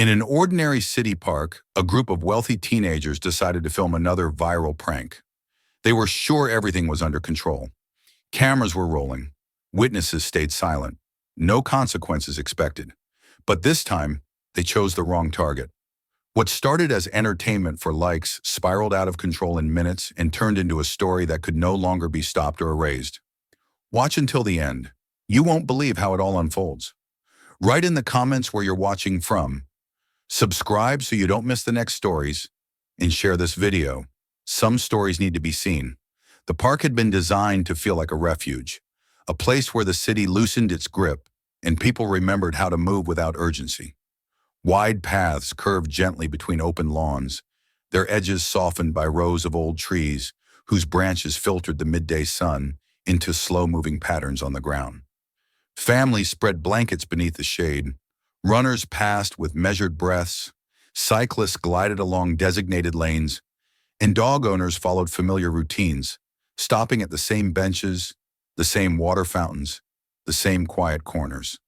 In an ordinary city park, a group of wealthy teenagers decided to film another viral prank. They were sure everything was under control. Cameras were rolling. Witnesses stayed silent. No consequences expected. But this time, they chose the wrong target. What started as entertainment for likes spiraled out of control in minutes and turned into a story that could no longer be stopped or erased. Watch until the end. You won't believe how it all unfolds. Write in the comments where you're watching from. Subscribe so you don't miss the next stories, and share this video. Some stories need to be seen. The park had been designed to feel like a refuge, a place where the city loosened its grip and people remembered how to move without urgency. Wide paths curved gently between open lawns, their edges softened by rows of old trees whose branches filtered the midday sun into slow-moving patterns on the ground. Families spread blankets beneath the shade. Runners passed with measured breaths, cyclists glided along designated lanes, and dog owners followed familiar routines, stopping at the same benches, the same water fountains, the same quiet corners.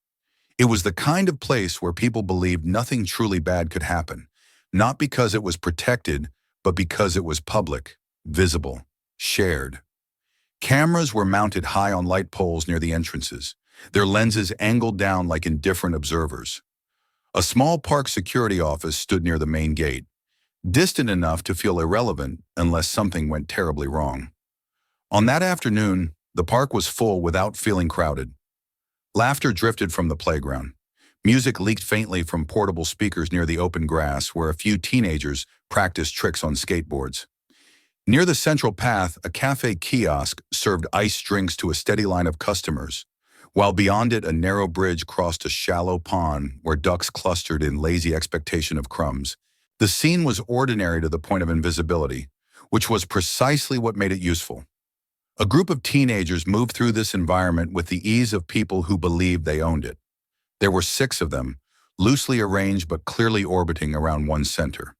It was the kind of place where people believed nothing truly bad could happen, not because it was protected, but because it was public, visible, shared. Cameras were mounted high on light poles near the entrances, their lenses angled down like indifferent observers. A small park security office stood near the main gate, distant enough to feel irrelevant unless something went terribly wrong. On that afternoon, the park was full without feeling crowded. Laughter drifted from the playground. Music leaked faintly from portable speakers near the open grass where a few teenagers practiced tricks on skateboards. Near the central path, a cafe kiosk served iced drinks to a steady line of customers, while beyond it a narrow bridge crossed a shallow pond where ducks clustered in lazy expectation of crumbs. The scene was ordinary to the point of invisibility, which was precisely what made it useful. A group of teenagers moved through this environment with the ease of people who believed they owned it. There were 6 of them, loosely arranged but clearly orbiting around one center.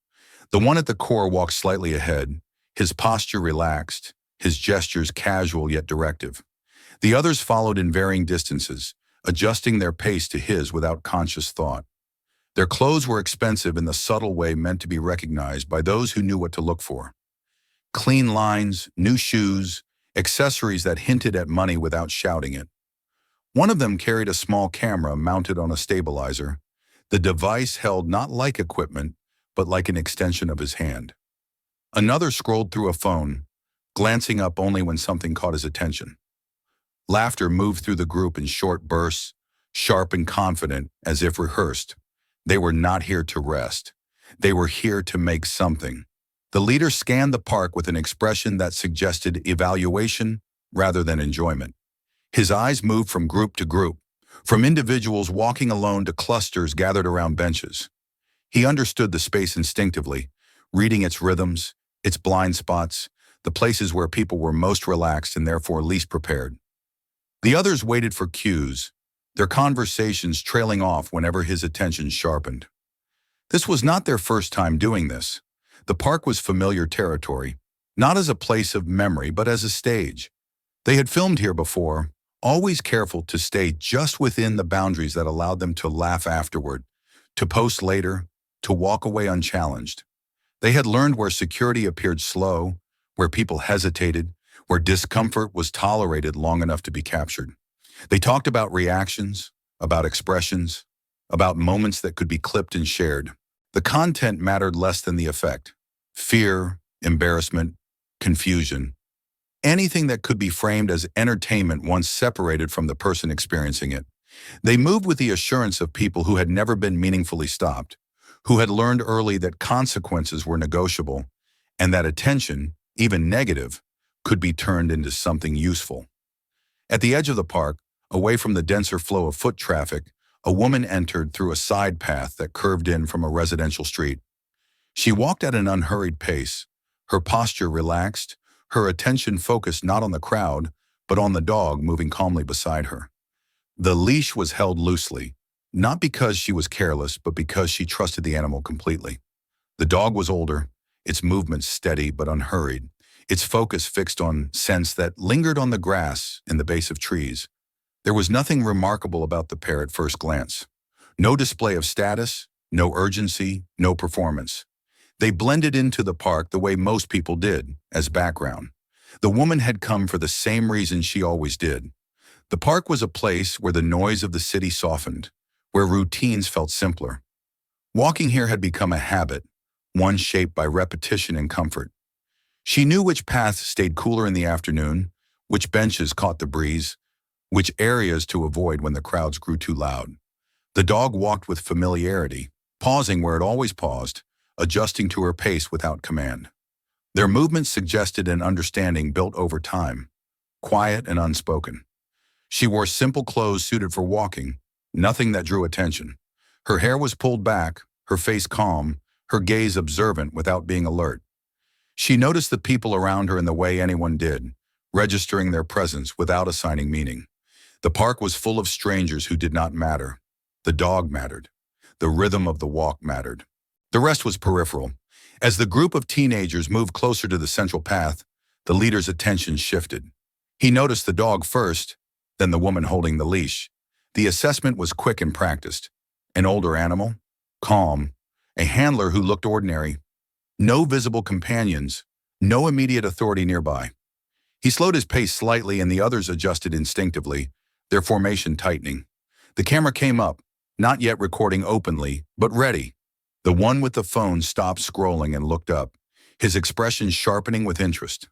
The one at the core walked slightly ahead, his posture relaxed, his gestures casual yet directive. The others followed in varying distances, adjusting their pace to his without conscious thought. Their clothes were expensive in the subtle way meant to be recognized by those who knew what to look for. Clean lines, new shoes, accessories that hinted at money without shouting it. One of them carried a small camera mounted on a stabilizer. The device held not like equipment, but like an extension of his hand. Another scrolled through a phone, glancing up only when something caught his attention. Laughter moved through the group in short bursts, sharp and confident, as if rehearsed. They were not here to rest. They were here to make something. The leader scanned the park with an expression that suggested evaluation rather than enjoyment. His eyes moved from group to group, from individuals walking alone to clusters gathered around benches. He understood the space instinctively, reading its rhythms, its blind spots, the places where people were most relaxed and therefore least prepared. The others waited for cues, their conversations trailing off whenever his attention sharpened. This was not their first time doing this. The park was familiar territory, not as a place of memory, but as a stage. They had filmed here before, always careful to stay just within the boundaries that allowed them to laugh afterward, to post later, to walk away unchallenged. They had learned where security appeared slow, where people hesitated, where discomfort was tolerated long enough to be captured. They talked about reactions, about expressions, about moments that could be clipped and shared. The content mattered less than the effect. Fear, embarrassment, confusion, anything that could be framed as entertainment once separated from the person experiencing it. They moved with the assurance of people who had never been meaningfully stopped, who had learned early that consequences were negotiable, and that attention, even negative, could be turned into something useful. At the edge of the park, away from the denser flow of foot traffic, a woman entered through a side path that curved in from a residential street. She walked at an unhurried pace, her posture relaxed, her attention focused not on the crowd, but on the dog moving calmly beside her. The leash was held loosely, not because she was careless, but because she trusted the animal completely. The dog was older, its movements steady but unhurried, its focus fixed on scents that lingered on the grass and the base of trees. There was nothing remarkable about the pair at first glance. No display of status, No urgency, no performance. They blended into the park the way most people did, as background. The woman had come for the same reason she always did. The park was a place where the noise of the city softened, where routines felt simpler. Walking here had become a habit, one shaped by repetition and comfort. She knew which paths stayed cooler in the afternoon, which benches caught the breeze, which areas to avoid when the crowds grew too loud. The dog walked with familiarity, pausing where it always paused, adjusting to her pace without command. Their movements suggested an understanding built over time, quiet and unspoken. She wore simple clothes suited for walking, nothing that drew attention. Her hair was pulled back, her face calm, her gaze observant without being alert. She noticed the people around her in the way anyone did, registering their presence without assigning meaning. The park was full of strangers who did not matter. The dog mattered. The rhythm of the walk mattered. The rest was peripheral. As the group of teenagers moved closer to the central path, the leader's attention shifted. He noticed the dog first, then the woman holding the leash. The assessment was quick and practiced. An older animal, calm, a handler who looked ordinary. No visible companions, no immediate authority nearby. He slowed his pace slightly and the others adjusted instinctively, their formation tightening. The camera came up, not yet recording openly, but ready. The one with the phone stopped scrolling and looked up, his expression sharpening with interest.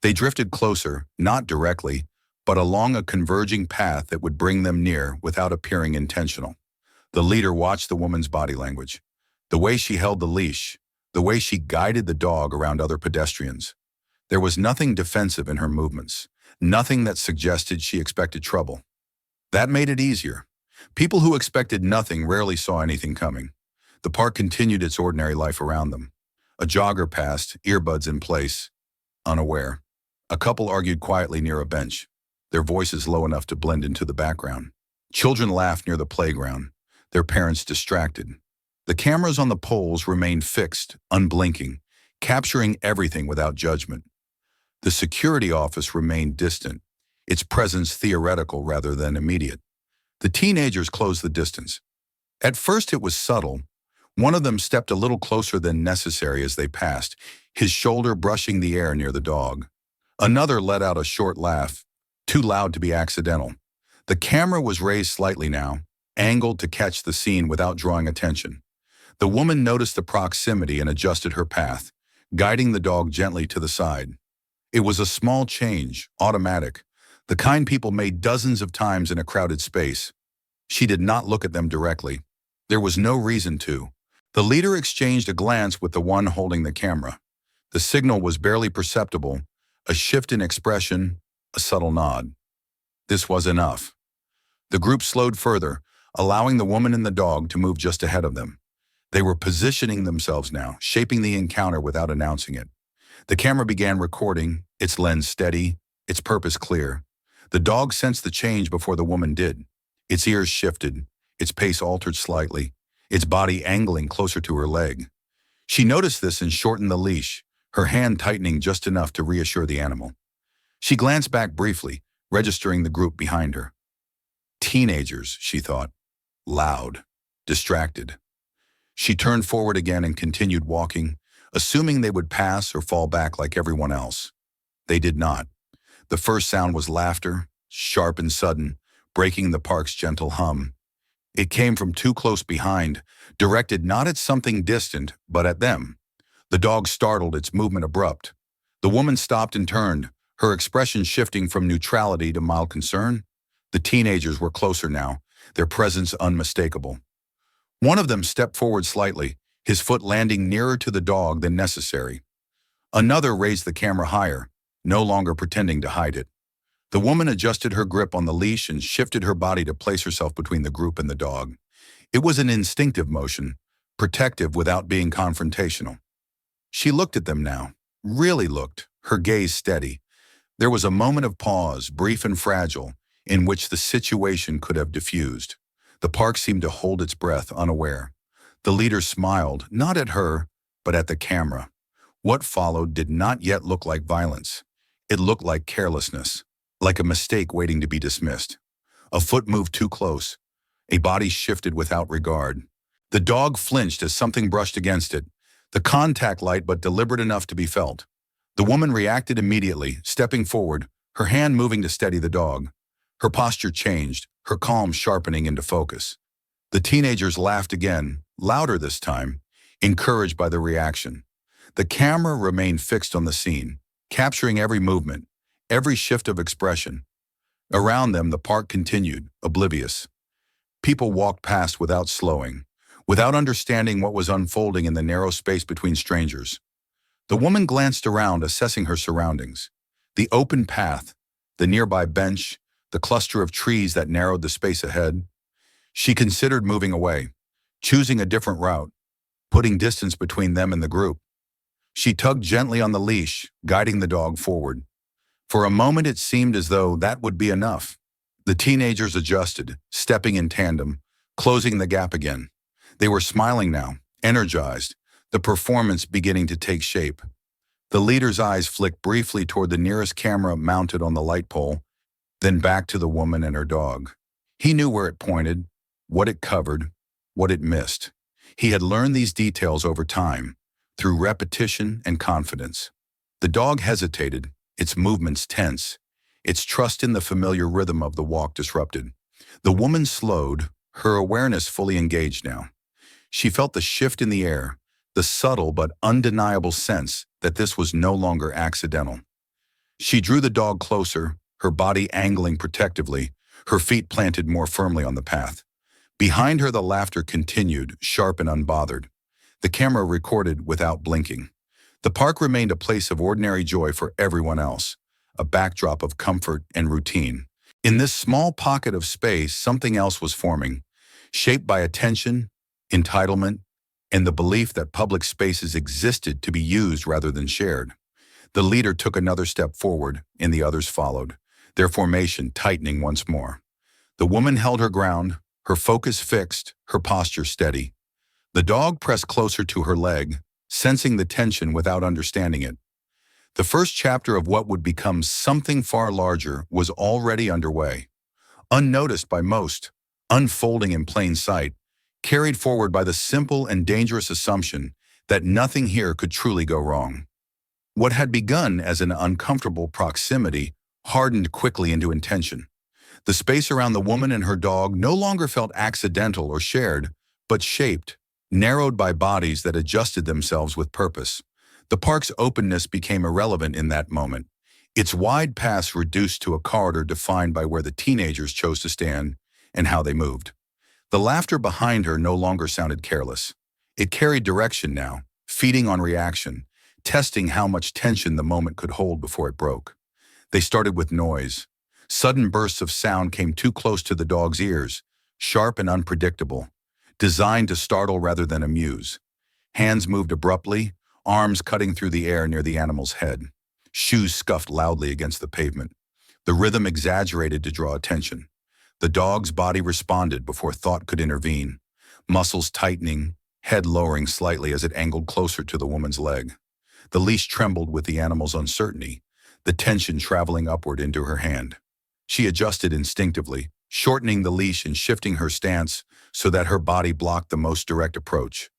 They drifted closer, not directly, but along a converging path that would bring them near without appearing intentional. The leader watched the woman's body language, the way she held the leash, the way she guided the dog around other pedestrians. There was nothing defensive in her movements, nothing that suggested she expected trouble. That made it easier. People who expected nothing rarely saw anything coming. The park continued its ordinary life around them. A jogger passed, earbuds in place, unaware. A couple argued quietly near a bench, their voices low enough to blend into the background. Children laughed near the playground, their parents distracted. The cameras on the poles remained fixed, unblinking, capturing everything without judgment. The security office remained distant, its presence theoretical rather than immediate. The teenagers closed the distance. At first it was subtle. One of them stepped a little closer than necessary as they passed, his shoulder brushing the air near the dog. Another let out a short laugh, too loud to be accidental. The camera was raised slightly now, angled to catch the scene without drawing attention. The woman noticed the proximity and adjusted her path, guiding the dog gently to the side. It was a small change, automatic, the kind people made dozens of times in a crowded space. She did not look at them directly. There was no reason to. The leader exchanged a glance with the one holding the camera. The signal was barely perceptible, a shift in expression, a subtle nod. This was enough. The group slowed further, allowing the woman and the dog to move just ahead of them. They were positioning themselves now, shaping the encounter without announcing it. The camera began recording, its lens steady, its purpose clear. The dog sensed the change before the woman did. Its ears shifted, its pace altered slightly, its body angling closer to her leg. She noticed this and shortened the leash, her hand tightening just enough to reassure the animal. She glanced back briefly, registering the group behind her. Teenagers, she thought. Loud, distracted. She turned forward again and continued walking, assuming they would pass or fall back like everyone else. They did not. The first sound was laughter, sharp and sudden, breaking the park's gentle hum. It came from too close behind, directed not at something distant, but at them. The dog startled, its movement abrupt. The woman stopped and turned, her expression shifting from neutrality to mild concern. The teenagers were closer now, their presence unmistakable. One of them stepped forward slightly, his foot landing nearer to the dog than necessary. Another raised the camera higher, no longer pretending to hide it. The woman adjusted her grip on the leash and shifted her body to place herself between the group and the dog. It was an instinctive motion, protective without being confrontational. She looked at them now, really looked, her gaze steady. There was a moment of pause, brief and fragile, in which the situation could have diffused. The park seemed to hold its breath, unaware. The leader smiled, not at her, but at the camera. What followed did not yet look like violence. It looked like carelessness, like a mistake waiting to be dismissed. A foot moved too close. A body shifted without regard. The dog flinched as something brushed against it, the contact light but deliberate enough to be felt. The woman reacted immediately, stepping forward, her hand moving to steady the dog. Her posture changed, her calm sharpening into focus. The teenagers laughed again, louder this time, encouraged by the reaction. The camera remained fixed on the scene, capturing every movement, every shift of expression. Around them, the park continued, oblivious. People walked past without slowing, without understanding what was unfolding in the narrow space between strangers. The woman glanced around, assessing her surroundings. The open path, the nearby bench, the cluster of trees that narrowed the space ahead. She considered moving away, choosing a different route, putting distance between them and the group. She tugged gently on the leash, guiding the dog forward. For a moment it seemed as though that would be enough. The teenagers adjusted, stepping in tandem, closing the gap again. They were smiling now, energized, the performance beginning to take shape. The leader's eyes flicked briefly toward the nearest camera mounted on the light pole, then back to the woman and her dog. He knew where it pointed, what it covered, what it missed. He had learned these details over time, through repetition and confidence. The dog hesitated, its movements tense, its trust in the familiar rhythm of the walk disrupted. The woman slowed, her awareness fully engaged now. She felt the shift in the air, the subtle but undeniable sense that this was no longer accidental. She drew the dog closer, her body angling protectively, her feet planted more firmly on the path. Behind her, the laughter continued, sharp and unbothered. The camera recorded without blinking. The park remained a place of ordinary joy for everyone else, a backdrop of comfort and routine. In this small pocket of space, something else was forming, shaped by attention, entitlement, and the belief that public spaces existed to be used rather than shared. The leader took another step forward, and the others followed, their formation tightening once more. The woman held her ground, her focus fixed, her posture steady. The dog pressed closer to her leg, sensing the tension without understanding it. The first chapter of what would become something far larger was already underway. Unnoticed by most, unfolding in plain sight, carried forward by the simple and dangerous assumption that nothing here could truly go wrong. What had begun as an uncomfortable proximity hardened quickly into intention. The space around the woman and her dog no longer felt accidental or shared, but shaped, narrowed by bodies that adjusted themselves with purpose. The park's openness became irrelevant in that moment, its wide paths reduced to a corridor defined by where the teenagers chose to stand and how they moved. The laughter behind her no longer sounded careless. It carried direction now, feeding on reaction, testing how much tension the moment could hold before it broke. They started with noise. Sudden bursts of sound came too close to the dog's ears, sharp and unpredictable, designed to startle rather than amuse. Hands moved abruptly, arms cutting through the air near the animal's head. Shoes scuffed loudly against the pavement. The rhythm exaggerated to draw attention. The dog's body responded before thought could intervene, muscles tightening, head lowering slightly as it angled closer to the woman's leg. The leash trembled with the animal's uncertainty, the tension traveling upward into her hand. She adjusted instinctively, shortening the leash and shifting her stance so that her body blocked the most direct approach.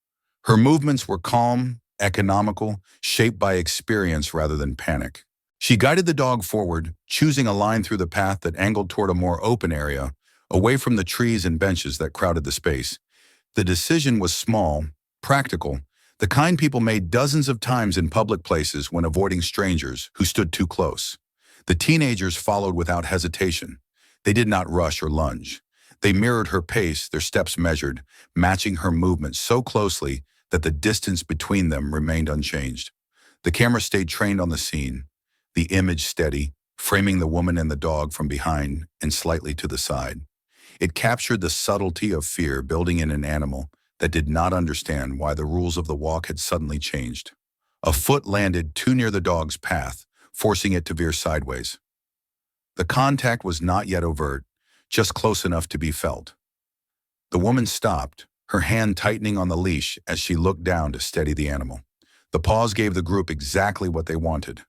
Her movements were calm, economical, shaped by experience rather than panic. She guided the dog forward, choosing a line through the path that angled toward a more open area, away from the trees and benches that crowded the space. The decision was small, practical, the kind people made dozens of times in public places when avoiding strangers who stood too close. The teenagers followed without hesitation. They did not rush or lunge. They mirrored her pace, their steps measured, matching her movements so closely that the distance between them remained unchanged. The camera stayed trained on the scene, the image steady, framing the woman and the dog from behind and slightly to the side. It captured the subtlety of fear building in an animal that did not understand why the rules of the walk had suddenly changed. A foot landed too near the dog's path, forcing it to veer sideways. The contact was not yet overt, just close enough to be felt. The woman stopped, her hand tightening on the leash as she looked down to steady the animal. The pause gave the group exactly what they wanted.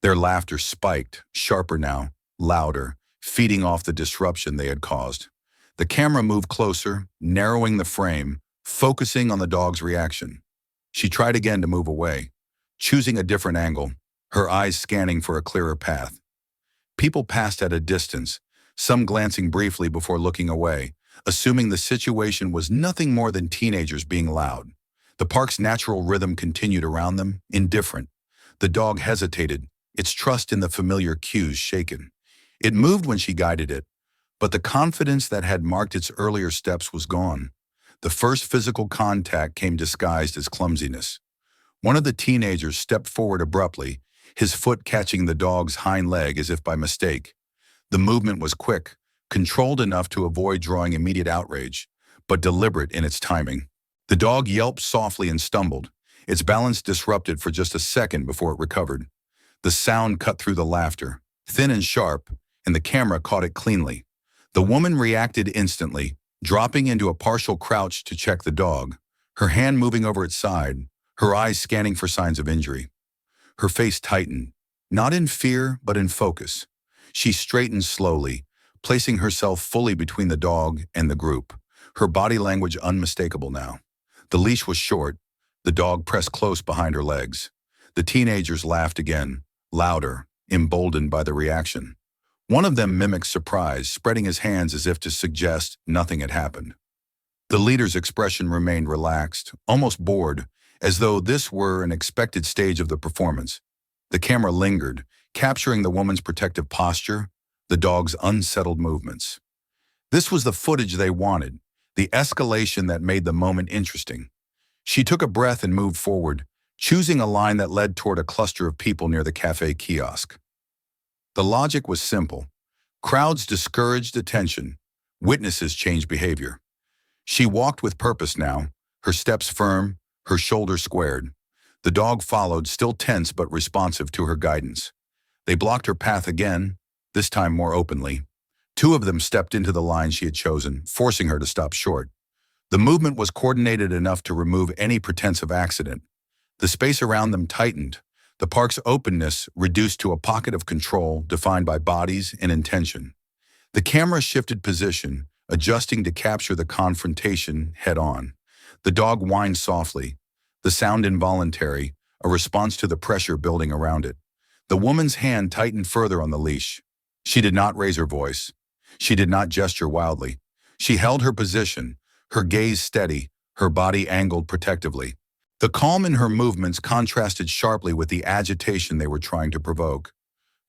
Their laughter spiked, sharper now, louder, feeding off the disruption they had caused. The camera moved closer, narrowing the frame, focusing on the dog's reaction. She tried again to move away, choosing a different angle, her eyes scanning for a clearer path. People passed at a distance, some glancing briefly before looking away, assuming the situation was nothing more than teenagers being loud. The park's natural rhythm continued around them, indifferent. The dog hesitated, its trust in the familiar cues shaken. It moved when she guided it, but the confidence that had marked its earlier steps was gone. The first physical contact came disguised as clumsiness. One of the teenagers stepped forward abruptly, his foot catching the dog's hind leg as if by mistake. The movement was quick, controlled enough to avoid drawing immediate outrage, but deliberate in its timing. The dog yelped softly and stumbled, its balance disrupted for just a second before it recovered. The sound cut through the laughter, thin and sharp, and the camera caught it cleanly. The woman reacted instantly, dropping into a partial crouch to check the dog, her hand moving over its side, her eyes scanning for signs of injury. Her face tightened, not in fear, but in focus. She straightened slowly, placing herself fully between the dog and the group, her body language unmistakable now. The leash was short, the dog pressed close behind her legs. The teenagers laughed again, louder, emboldened by the reaction. One of them mimicked surprise, spreading his hands as if to suggest nothing had happened. The leader's expression remained relaxed, almost bored, as though this were an expected stage of the performance. The camera lingered, capturing the woman's protective posture, the dog's unsettled movements. This was the footage they wanted, the escalation that made the moment interesting. She took a breath and moved forward, choosing a line that led toward a cluster of people near the cafe kiosk. The logic was simple. Crowds discouraged attention. Witnesses changed behavior. She walked with purpose now, her steps firm, her shoulders squared. The dog followed, still tense but responsive to her guidance. They blocked her path again, this time more openly. Two of them stepped into the line she had chosen, forcing her to stop short. The movement was coordinated enough to remove any pretense of accident. The space around them tightened, the park's openness reduced to a pocket of control defined by bodies and intention. The camera shifted position, adjusting to capture the confrontation head-on. The dog whined softly, the sound involuntary, a response to the pressure building around it. The woman's hand tightened further on the leash. She did not raise her voice. She did not gesture wildly. She held her position, her gaze steady, her body angled protectively. The calm in her movements contrasted sharply with the agitation they were trying to provoke.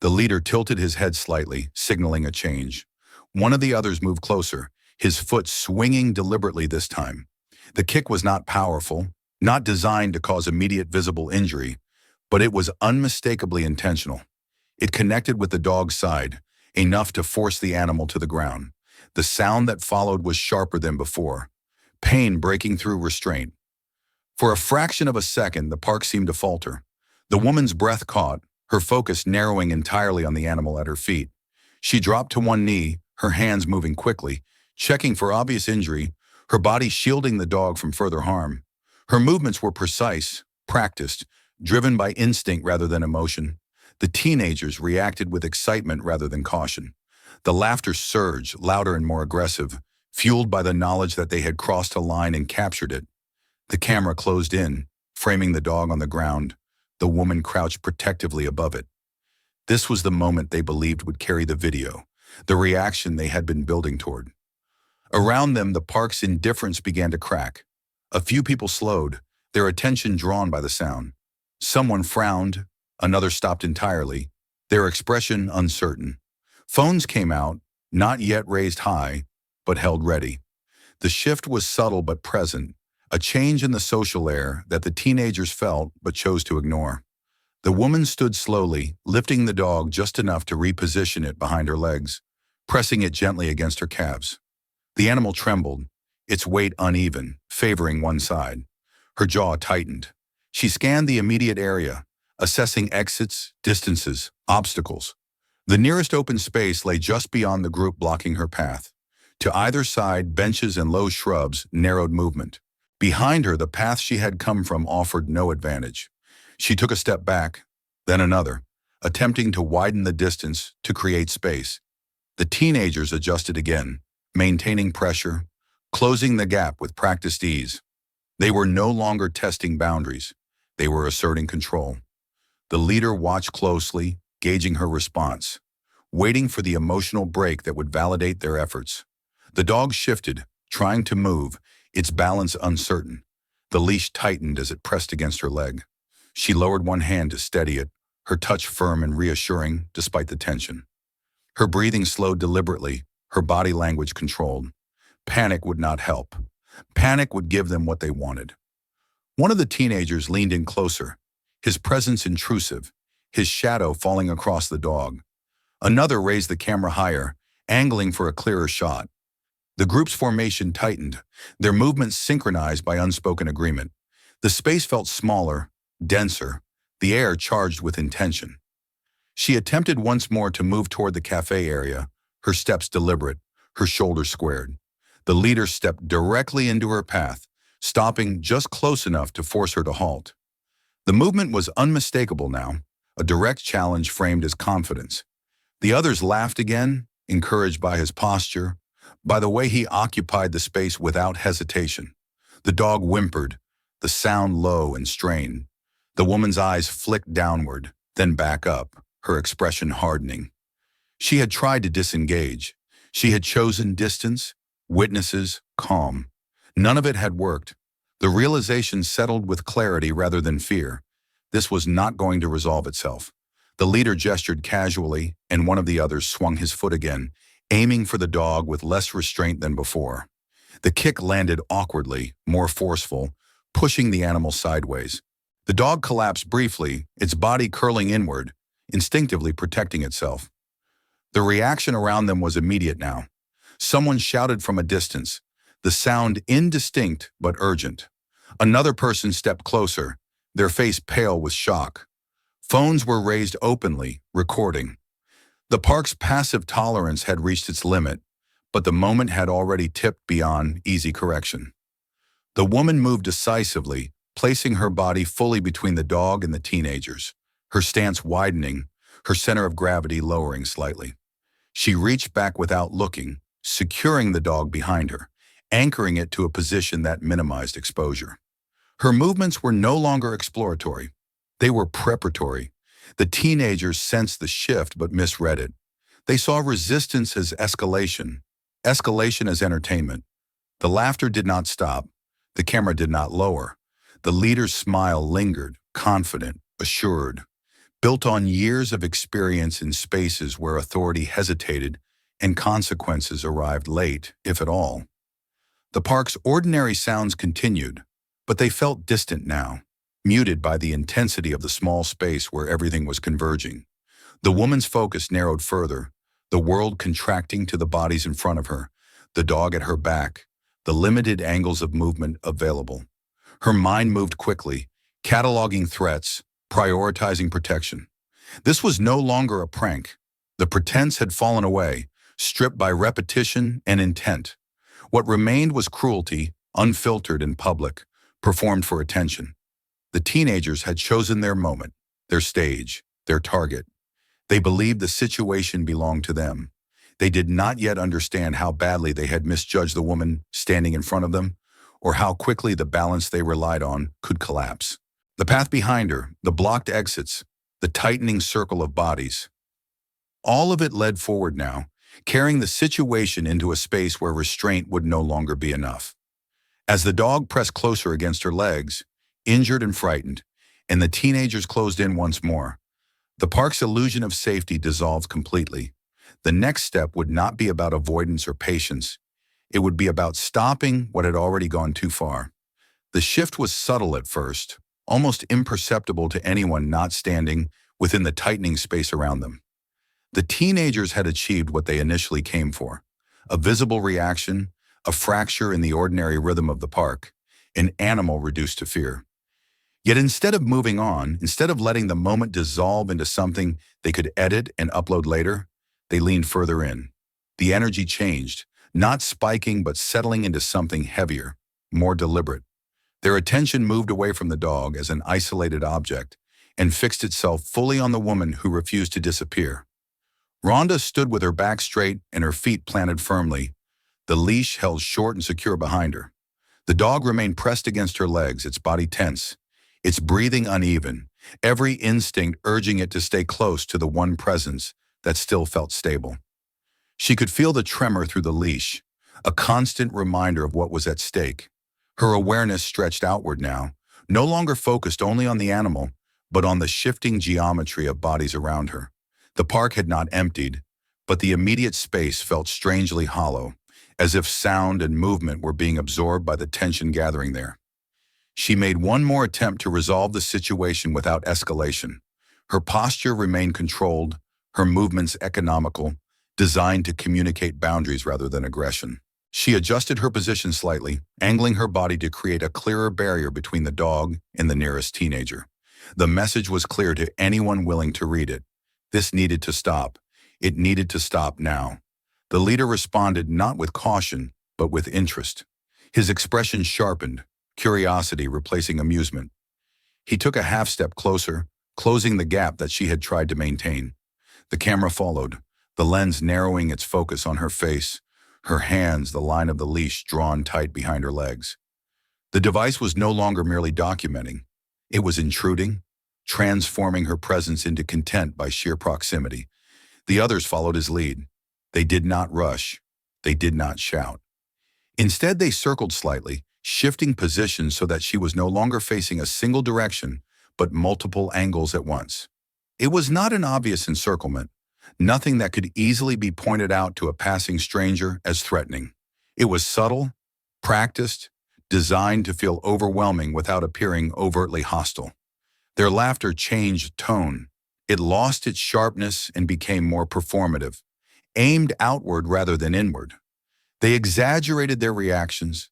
The leader tilted his head slightly, signaling a change. One of the others moved closer, his foot swinging deliberately this time. The kick was not powerful, not designed to cause immediate visible injury, but it was unmistakably intentional. It connected with the dog's side, enough to force the animal to the ground. The sound that followed was sharper than before, pain breaking through restraint. For a fraction of a second, the park seemed to falter. The woman's breath caught, her focus narrowing entirely on the animal at her feet. She dropped to one knee, her hands moving quickly, checking for obvious injury, her body shielding the dog from further harm. Her movements were precise, practiced, driven by instinct rather than emotion. The teenagers reacted with excitement rather than caution. The laughter surged, louder and more aggressive, fueled by the knowledge that they had crossed a line and captured it. The camera closed in, framing the dog on the ground, the woman crouched protectively above it. This was the moment they believed would carry the video, the reaction they had been building toward. Around them, the park's indifference began to crack. A few people slowed, their attention drawn by the sound. Someone frowned, another stopped entirely, their expression uncertain. Phones came out, not yet raised high, but held ready. The shift was subtle but present, a change in the social air that the teenagers felt but chose to ignore. The woman stood slowly, lifting the dog just enough to reposition it behind her legs, pressing it gently against her calves. The animal trembled, its weight uneven, favoring one side. Her jaw tightened. She scanned the immediate area, assessing exits, distances, obstacles. The nearest open space lay just beyond the group blocking her path. To either side, benches and low shrubs narrowed movement. Behind her, the path she had come from offered no advantage. She took a step back, then another, attempting to widen the distance to create space. The teenagers adjusted again, maintaining pressure, closing the gap with practiced ease. They were no longer testing boundaries. They were asserting control. The leader watched closely, gauging her response, waiting for the emotional break that would validate their efforts. The dog shifted, trying to move, its balance uncertain. The leash tightened as it pressed against her leg. She lowered one hand to steady it, her touch firm and reassuring despite the tension. Her breathing slowed deliberately, her body language controlled. Panic would not help. Panic would give them what they wanted. One of the teenagers leaned in closer, his presence intrusive, his shadow falling across the dog. Another raised the camera higher, angling for a clearer shot. The group's formation tightened, their movements synchronized by unspoken agreement. The space felt smaller, denser, the air charged with intention. She attempted once more to move toward the cafe area, her steps deliberate, her shoulders squared. The leader stepped directly into her path, stopping just close enough to force her to halt. The movement was unmistakable now, a direct challenge framed as confidence. The others laughed again, encouraged by his posture, by the way he occupied the space without hesitation. The dog whimpered, the sound low and strained. The woman's eyes flicked downward, then back up, her expression hardening. She had tried to disengage. She had chosen distance, witnesses, calm. None of it had worked. The realization settled with clarity rather than fear. This was not going to resolve itself. The leader gestured casually, and one of the others swung his foot again, aiming for the dog with less restraint than before. The kick landed awkwardly, more forceful, pushing the animal sideways. The dog collapsed briefly, its body curling inward, instinctively protecting itself. The reaction around them was immediate now. Someone shouted from a distance, the sound indistinct but urgent. Another person stepped closer, their face pale with shock. Phones were raised openly, recording. The park's passive tolerance had reached its limit, but the moment had already tipped beyond easy correction. The woman moved decisively, placing her body fully between the dog and the teenagers, her stance widening, her center of gravity lowering slightly. She reached back without looking, securing the dog behind her, anchoring it to a position that minimized exposure. Her movements were no longer exploratory. They were preparatory. The teenagers sensed the shift but misread it. They saw resistance as escalation, escalation as entertainment. The laughter did not stop. The camera did not lower. The leader's smile lingered, confident, assured, built on years of experience in spaces where authority hesitated and consequences arrived late, if at all. The park's ordinary sounds continued, but they felt distant now, muted by the intensity of the small space where everything was converging. The woman's focus narrowed further, the world contracting to the bodies in front of her, the dog at her back, the limited angles of movement available. Her mind moved quickly, cataloging threats, prioritizing protection. This was no longer a prank. The pretense had fallen away, stripped by repetition and intent. What remained was cruelty, unfiltered and public, performed for attention. The teenagers had chosen their moment, their stage, their target. They believed the situation belonged to them. They did not yet understand how badly they had misjudged the woman standing in front of them, or how quickly the balance they relied on could collapse. The path behind her, the blocked exits, the tightening circle of bodies. All of it led forward now, carrying the situation into a space where restraint would no longer be enough. As the dog pressed closer against her legs, injured and frightened, and the teenagers closed in once more, the park's illusion of safety dissolved completely. The next step would not be about avoidance or patience. It would be about stopping what had already gone too far. The shift was subtle at first, almost imperceptible to anyone not standing within the tightening space around them. The teenagers had achieved what they initially came for: a visible reaction, a fracture in the ordinary rhythm of the park, an animal reduced to fear. Yet instead of moving on, instead of letting the moment dissolve into something they could edit and upload later, they leaned further in. The energy changed, not spiking but settling into something heavier, more deliberate. Their attention moved away from the dog as an isolated object and fixed itself fully on the woman who refused to disappear. Ronda stood with her back straight and her feet planted firmly, the leash held short and secure behind her. The dog remained pressed against her legs, its body tense, its breathing uneven, every instinct urging it to stay close to the one presence that still felt stable. She could feel the tremor through the leash, a constant reminder of what was at stake. Her awareness stretched outward now, no longer focused only on the animal, but on the shifting geometry of bodies around her. The park had not emptied, but the immediate space felt strangely hollow, as if sound and movement were being absorbed by the tension gathering there. She made one more attempt to resolve the situation without escalation. Her posture remained controlled, her movements economical, designed to communicate boundaries rather than aggression. She adjusted her position slightly, angling her body to create a clearer barrier between the dog and the nearest teenager. The message was clear to anyone willing to read it. This needed to stop. It needed to stop now. The leader responded not with caution, but with interest. His expression sharpened, curiosity replacing amusement. He took a half step closer, closing the gap that she had tried to maintain. The camera followed, the lens narrowing its focus on her face, her hands the line of the leash drawn tight behind her legs. The device was no longer merely documenting. It was intruding, transforming her presence into content by sheer proximity. The others followed his lead. They did not rush. They did not shout. Instead, they circled slightly, shifting positions so that she was no longer facing a single direction, but multiple angles at once. It was not an obvious encirclement, nothing that could easily be pointed out to a passing stranger as threatening. It was subtle, practiced, designed to feel overwhelming without appearing overtly hostile. Their laughter changed tone. It lost its sharpness and became more performative, aimed outward rather than inward. They exaggerated their reactions,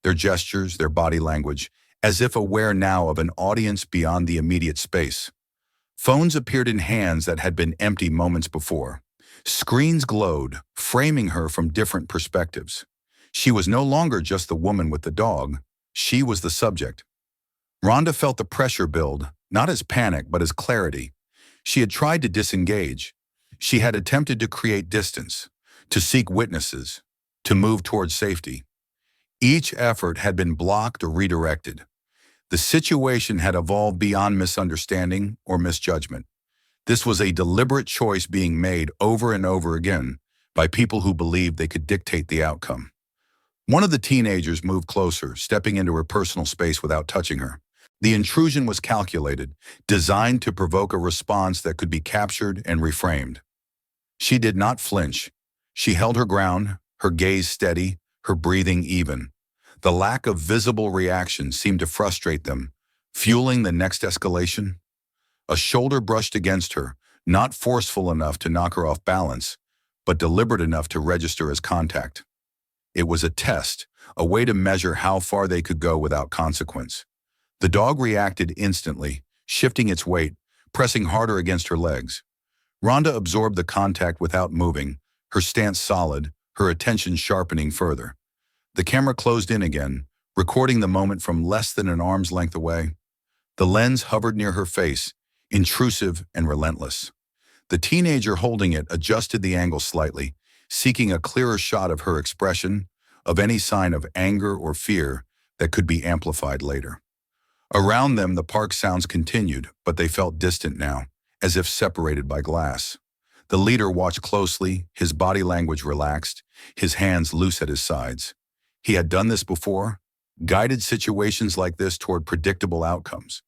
their gestures, their body language, as if aware now of an audience beyond the immediate space. Phones appeared in hands that had been empty moments before. Screens glowed, framing her from different perspectives. She was no longer just the woman with the dog. She was the subject. Rhonda felt the pressure build, not as panic, but as clarity. She had tried to disengage. She had attempted to create distance, to seek witnesses, to move towards safety. Each effort had been blocked or redirected. The situation had evolved beyond misunderstanding or misjudgment. This was a deliberate choice being made over and over again by people who believed they could dictate the outcome. One of the teenagers moved closer, stepping into her personal space without touching her. The intrusion was calculated, designed to provoke a response that could be captured and reframed. She did not flinch. She held her ground, her gaze steady, her breathing even. The lack of visible reaction seemed to frustrate them, fueling the next escalation. A shoulder brushed against her, not forceful enough to knock her off balance, but deliberate enough to register as contact. It was a test, a way to measure how far they could go without consequence. The dog reacted instantly, shifting its weight, pressing harder against her legs. Rhonda absorbed the contact without moving, her stance solid, her attention sharpening further. The camera closed in again, recording the moment from less than an arm's length away. The lens hovered near her face, intrusive and relentless. The teenager holding it adjusted the angle slightly, seeking a clearer shot of her expression, of any sign of anger or fear that could be amplified later. Around them, the park sounds continued, but they felt distant now, as if separated by glass. The leader watched closely, his body language relaxed, his hands loose at his sides. He had done this before, guided situations like this toward predictable outcomes.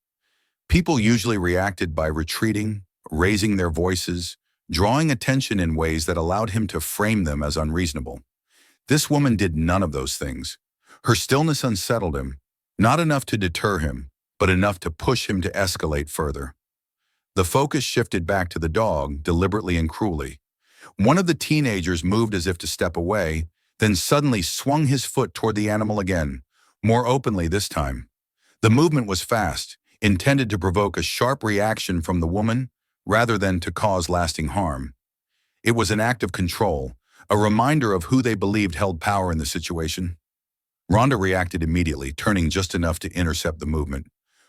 People usually reacted by retreating, raising their voices, drawing attention in ways that allowed him to frame them as unreasonable. This woman did none of those things. Her stillness unsettled him, not enough to deter him, but enough to push him to escalate further. The focus shifted back to the dog, deliberately and cruelly. One of the teenagers moved as if to step away, then suddenly swung his foot toward the animal again, more openly this time. The movement was fast, intended to provoke a sharp reaction from the woman rather than to cause lasting harm. It was an act of control, a reminder of who they believed held power in the situation. Rhonda reacted immediately, turning just enough to intercept the movement,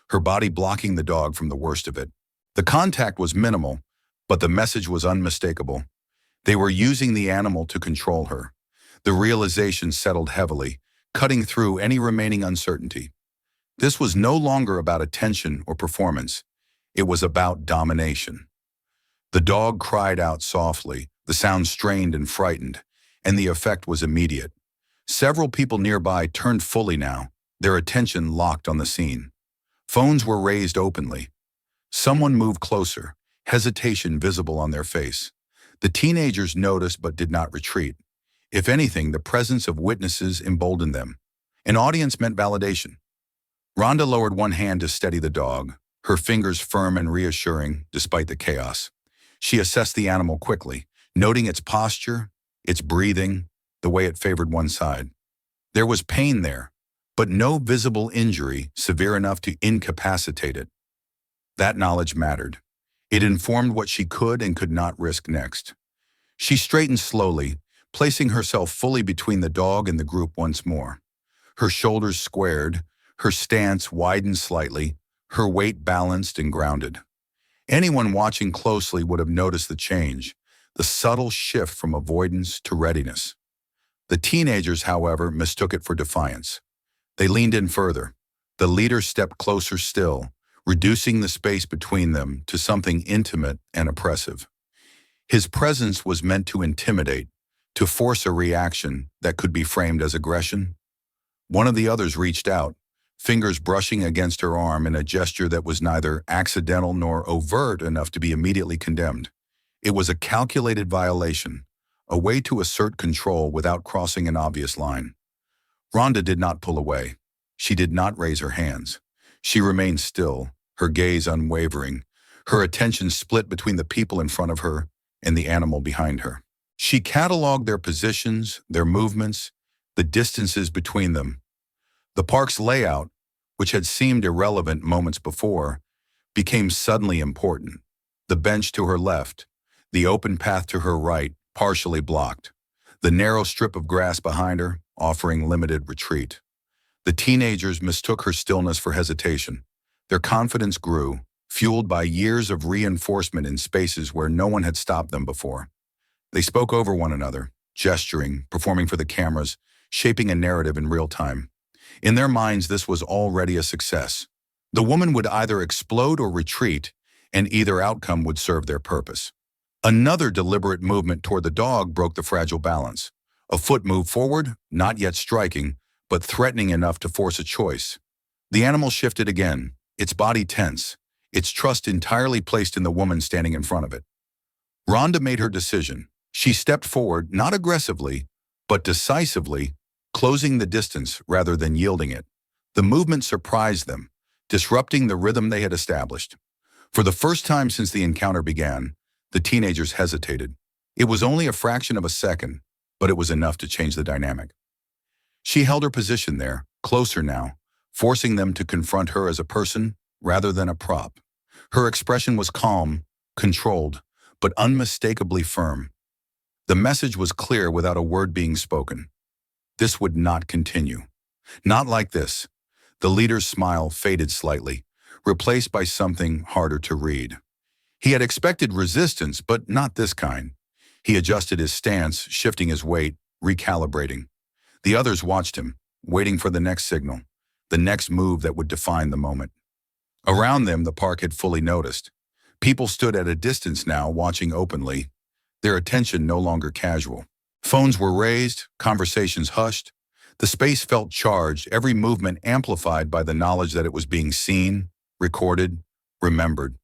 her body blocking the dog from the worst of it. The contact was minimal, but the message was unmistakable. They were using the animal to control her. The realization settled heavily, cutting through any remaining uncertainty. This was no longer about attention or performance. It was about domination. The dog cried out softly, the sound strained and frightened, and the effect was immediate. Several people nearby turned fully now, their attention locked on the scene. Phones were raised openly. Someone moved closer, hesitation visible on their face. The teenagers noticed but did not retreat. If anything, the presence of witnesses emboldened them. An audience meant validation. Rhonda lowered one hand to steady the dog, her fingers firm and reassuring despite the chaos. She assessed the animal quickly, noting its posture, its breathing, the way it favored one side. There was pain there, but no visible injury severe enough to incapacitate it. That knowledge mattered. It informed what she could and could not risk next. She straightened slowly, placing herself fully between the dog and the group once more. Her shoulders squared, her stance widened slightly, her weight balanced and grounded. Anyone watching closely would have noticed the change, the subtle shift from avoidance to readiness. The teenagers, however, mistook it for defiance. They leaned in further. The leader stepped closer still, reducing the space between them to something intimate and oppressive. His presence was meant to intimidate, to force a reaction that could be framed as aggression. One of the others reached out, fingers brushing against her arm in a gesture that was neither accidental nor overt enough to be immediately condemned. It was a calculated violation, a way to assert control without crossing an obvious line. Rhonda did not pull away. She did not raise her hands. She remained still, her gaze unwavering, her attention split between the people in front of her and the animal behind her. She cataloged their positions, their movements, the distances between them. The park's layout, which had seemed irrelevant moments before, became suddenly important. The bench to her left, the open path to her right, partially blocked, the narrow strip of grass behind her, offering limited retreat. The teenagers mistook her stillness for hesitation. Their confidence grew, fueled by years of reinforcement in spaces where no one had stopped them before. They spoke over one another, gesturing, performing for the cameras, shaping a narrative in real time. In their minds, this was already a success. The woman would either explode or retreat, and either outcome would serve their purpose. Another deliberate movement toward the dog broke the fragile balance. A foot moved forward, not yet striking, but threatening enough to force a choice. The animal shifted again, its body tense, its trust entirely placed in the woman standing in front of it. Rhonda made her decision. She stepped forward, not aggressively, but decisively, closing the distance rather than yielding it. The movement surprised them, disrupting the rhythm they had established. For the first time since the encounter began, the teenagers hesitated. It was only a fraction of a second, but it was enough to change the dynamic. She held her position there, closer now, forcing them to confront her as a person rather than a prop. Her expression was calm, controlled, but unmistakably firm. The message was clear without a word being spoken. This would not continue. Not like this. The leader's smile faded slightly, replaced by something harder to read. He had expected resistance, but not this kind. He adjusted his stance, shifting his weight, recalibrating. The others watched him, waiting for the next signal, the next move that would define the moment. Around them, the park had fully noticed. People stood at a distance now, watching openly, their attention no longer casual. Phones were raised, conversations hushed. The space felt charged, every movement amplified by the knowledge that it was being seen, recorded, remembered.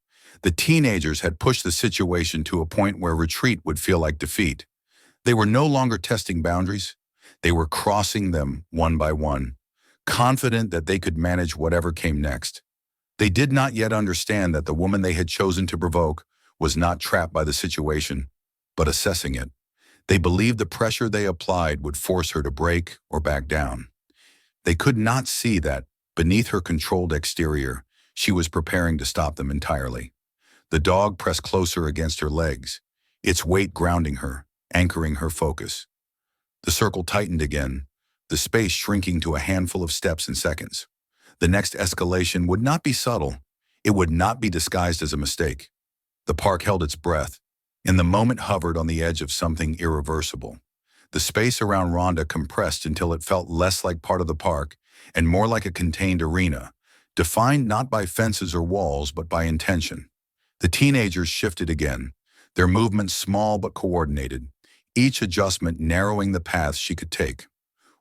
The teenagers had pushed the situation to a point where retreat would feel like defeat. They were no longer testing boundaries. They were crossing them one by one, confident that they could manage whatever came next. They did not yet understand that the woman they had chosen to provoke was not trapped by the situation, but assessing it. They believed the pressure they applied would force her to break or back down. They could not see that, beneath her controlled exterior, she was preparing to stop them entirely. The dog pressed closer against her legs, its weight grounding her, anchoring her focus. The circle tightened again, the space shrinking to a handful of steps in seconds. The next escalation would not be subtle. It would not be disguised as a mistake. The park held its breath, and the moment hovered on the edge of something irreversible. The space around Ronda compressed until it felt less like part of the park and more like a contained arena, defined not by fences or walls but by intention. The teenagers shifted again, their movements small but coordinated, each adjustment narrowing the path she could take.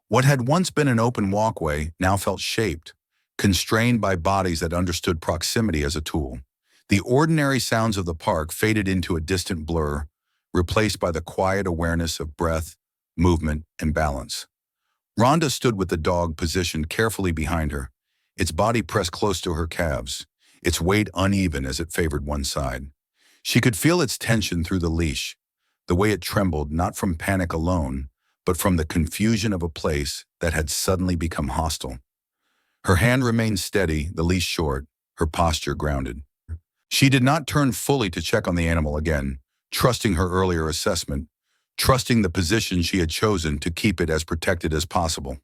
What had once been an open walkway now felt shaped, constrained by bodies that understood proximity as a tool. The ordinary sounds of the park faded into a distant blur, replaced by the quiet awareness of breath, movement, and balance. Rhonda stood with the dog positioned carefully behind her, its body pressed close to her calves, its weight uneven as it favored one side. She could feel its tension through the leash, the way it trembled not from panic alone, but from the confusion of a place that had suddenly become hostile. Her hand remained steady, the leash short, her posture grounded. She did not turn fully to check on the animal again, trusting her earlier assessment, trusting the position she had chosen to keep it as protected as possible.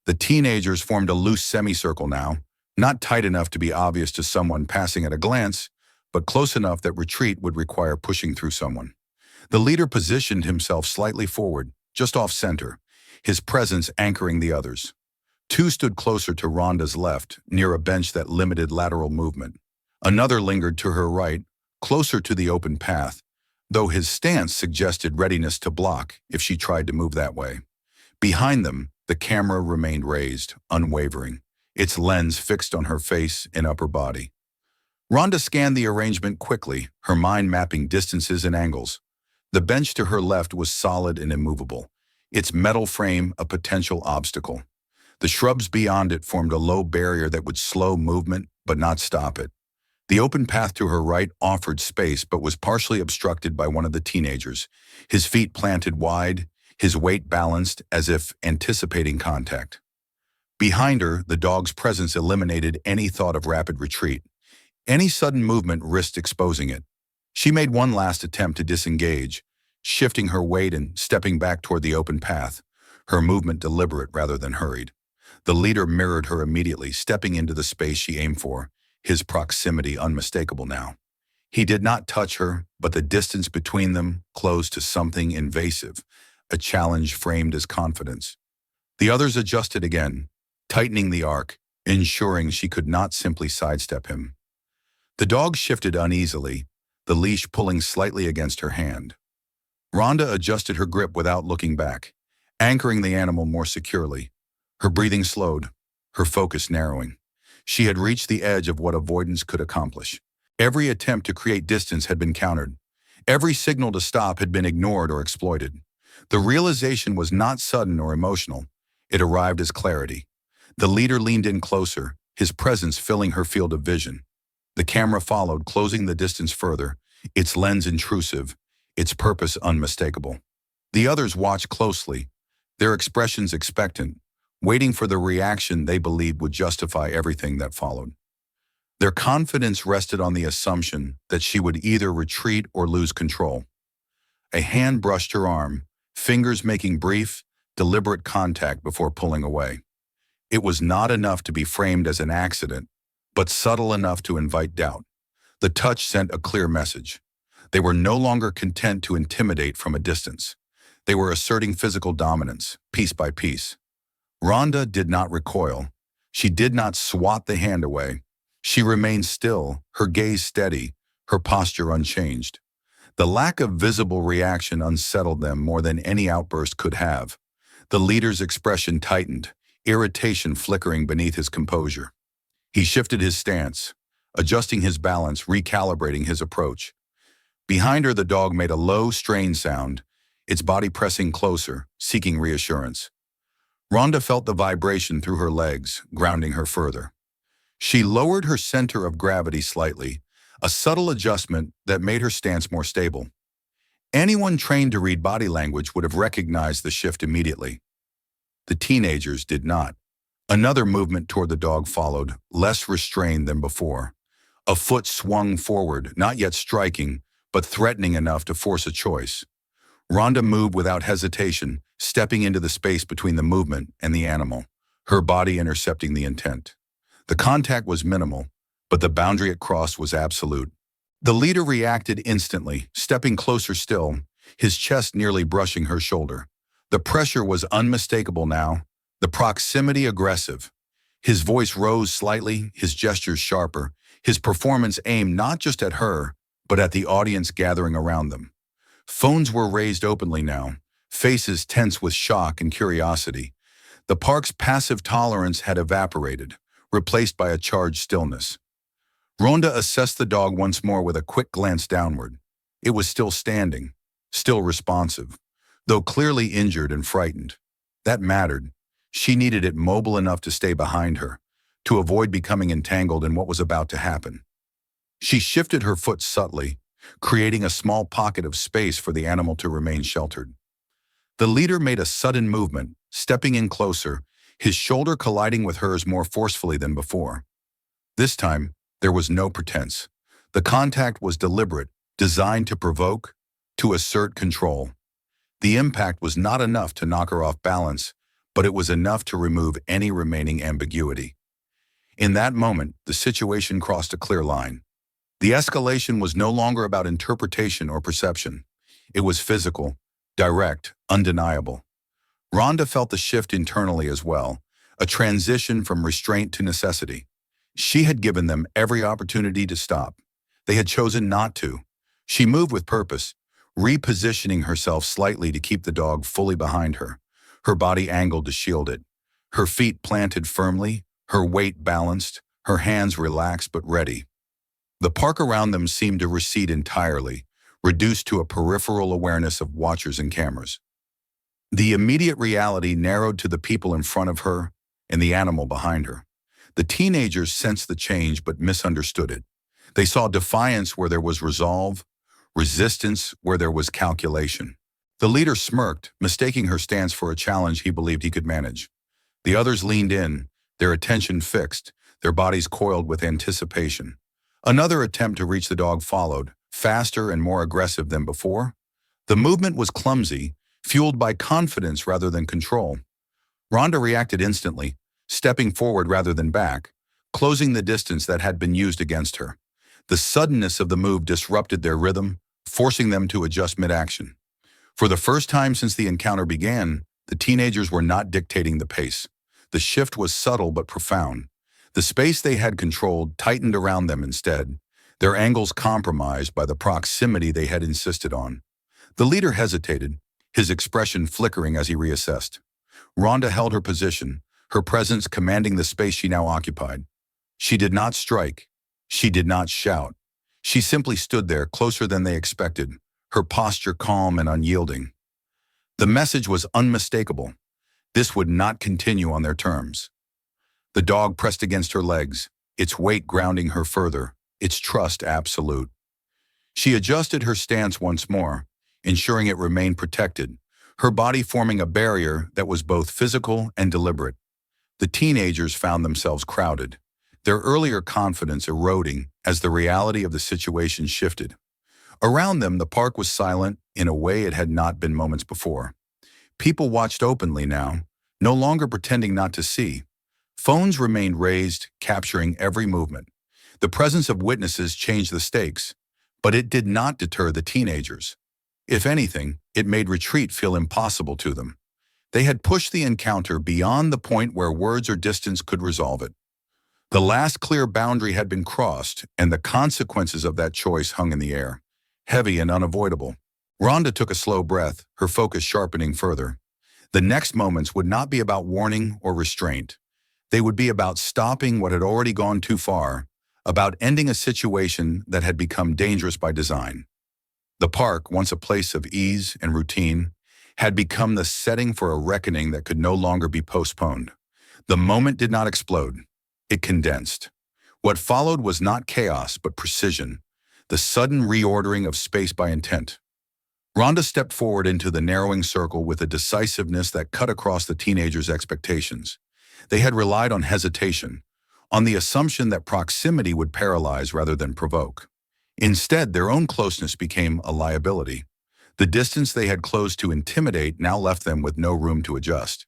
The teenagers formed a loose semicircle now, not tight enough to be obvious to someone passing at a glance, but close enough that retreat would require pushing through someone. The leader positioned himself slightly forward, just off-center, his presence anchoring the others. Two stood closer to Rhonda's left, near a bench that limited lateral movement. Another lingered to her right, closer to the open path, though his stance suggested readiness to block if she tried to move that way. Behind them, the camera remained raised, unwavering, its lens fixed on her face and upper body. Rhonda scanned the arrangement quickly, her mind mapping distances and angles. The bench to her left was solid and immovable, its metal frame a potential obstacle. The shrubs beyond it formed a low barrier that would slow movement but not stop it. The open path to her right offered space but was partially obstructed by one of the teenagers, his feet planted wide, his weight balanced as if anticipating contact. Behind her, the dog's presence eliminated any thought of rapid retreat. Any sudden movement risked exposing it. She made one last attempt to disengage, shifting her weight and stepping back toward the open path, her movement deliberate rather than hurried. The leader mirrored her immediately, stepping into the space she aimed for, his proximity unmistakable now. He did not touch her, but the distance between them closed to something invasive, a challenge framed as confidence. The others adjusted again, tightening the arc, ensuring she could not simply sidestep him. The dog shifted uneasily, the leash pulling slightly against her hand. Rhonda adjusted her grip without looking back, anchoring the animal more securely. Her breathing slowed, her focus narrowing. She had reached the edge of what avoidance could accomplish. Every attempt to create distance had been countered. Every signal to stop had been ignored or exploited. The realization was not sudden or emotional. It arrived as clarity. The leader leaned in closer, his presence filling her field of vision. The camera followed, closing the distance further, its lens intrusive, its purpose unmistakable. The others watched closely, their expressions expectant, waiting for the reaction they believed would justify everything that followed. Their confidence rested on the assumption that she would either retreat or lose control. A hand brushed her arm, fingers making brief, deliberate contact before pulling away. It was not enough to be framed as an accident, but subtle enough to invite doubt. The touch sent a clear message. They were no longer content to intimidate from a distance. They were asserting physical dominance, piece by piece. Rhonda did not recoil. She did not swat the hand away. She remained still, her gaze steady, her posture unchanged. The lack of visible reaction unsettled them more than any outburst could have. The leader's expression tightened, irritation flickering beneath his composure. He shifted his stance, adjusting his balance, recalibrating his approach. Behind her, the dog made a low, strained sound, its body pressing closer, seeking reassurance. Rhonda felt the vibration through her legs, grounding her further. She lowered her center of gravity slightly, a subtle adjustment that made her stance more stable. Anyone trained to read body language would have recognized the shift immediately. The teenagers did not. Another movement toward the dog followed, less restrained than before. A foot swung forward, not yet striking, but threatening enough to force a choice. Rhonda moved without hesitation, stepping into the space between the movement and the animal, her body intercepting the intent. The contact was minimal, but the boundary it crossed was absolute. The leader reacted instantly, stepping closer still, his chest nearly brushing her shoulder. The pressure was unmistakable now, the proximity aggressive. His voice rose slightly, his gestures sharper, his performance aimed not just at her, but at the audience gathering around them. Phones were raised openly now, faces tense with shock and curiosity. The park's passive tolerance had evaporated, replaced by a charged stillness. Ronda assessed the dog once more with a quick glance downward. It was still standing, still responsive, though clearly injured and frightened. That mattered. She needed it mobile enough to stay behind her, to avoid becoming entangled in what was about to happen. She shifted her foot subtly, creating a small pocket of space for the animal to remain sheltered. The leader made a sudden movement, stepping in closer, his shoulder colliding with hers more forcefully than before. This time, there was no pretense. The contact was deliberate, designed to provoke, to assert control. The impact was not enough to knock her off balance, but it was enough to remove any remaining ambiguity. In that moment, the situation crossed a clear line. The escalation was no longer about interpretation or perception. It was physical, direct, undeniable. Ronda felt the shift internally as well, a transition from restraint to necessity. She had given them every opportunity to stop. They had chosen not to. She moved with purpose, repositioning herself slightly to keep the dog fully behind her, her body angled to shield it, her feet planted firmly, her weight balanced, her hands relaxed but ready. The park around them seemed to recede entirely, reduced to a peripheral awareness of watchers and cameras. The immediate reality narrowed to the people in front of her and the animal behind her. The teenagers sensed the change but misunderstood it. They saw defiance where there was resolve, resistance where there was calculation. The leader smirked, mistaking her stance for a challenge he believed he could manage. The others leaned in, their attention fixed, their bodies coiled with anticipation. Another attempt to reach the dog followed, faster and more aggressive than before. The movement was clumsy, fueled by confidence rather than control. Ronda reacted instantly, stepping forward rather than back, closing the distance that had been used against her. The suddenness of the move disrupted their rhythm, forcing them to adjust mid-action. For the first time since the encounter began, the teenagers were not dictating the pace. The shift was subtle but profound. The space they had controlled tightened around them instead, their angles compromised by the proximity they had insisted on. The leader hesitated, his expression flickering as he reassessed. Ronda held her position, her presence commanding the space she now occupied. She did not strike. She did not shout. She simply stood there, closer than they expected, her posture calm and unyielding. The message was unmistakable. This would not continue on their terms. The dog pressed against her legs, its weight grounding her further, its trust absolute. She adjusted her stance once more, ensuring it remained protected, her body forming a barrier that was both physical and deliberate. The teenagers found themselves crowded, their earlier confidence eroding as the reality of the situation shifted. Around them, the park was silent in a way it had not been moments before. People watched openly now, no longer pretending not to see. Phones remained raised, capturing every movement. The presence of witnesses changed the stakes, but it did not deter the teenagers. If anything, it made retreat feel impossible to them. They had pushed the encounter beyond the point where words or distance could resolve it. The last clear boundary had been crossed, and the consequences of that choice hung in the air, heavy and unavoidable. Ronda took a slow breath, her focus sharpening further. The next moments would not be about warning or restraint. They would be about stopping what had already gone too far, about ending a situation that had become dangerous by design. The park, once a place of ease and routine, had become the setting for a reckoning that could no longer be postponed. The moment did not explode. It condensed. What followed was not chaos, but precision, the sudden reordering of space by intent. Ronda stepped forward into the narrowing circle with a decisiveness that cut across the teenagers' expectations. They had relied on hesitation, on the assumption that proximity would paralyze rather than provoke. Instead, their own closeness became a liability. The distance they had closed to intimidate now left them with no room to adjust.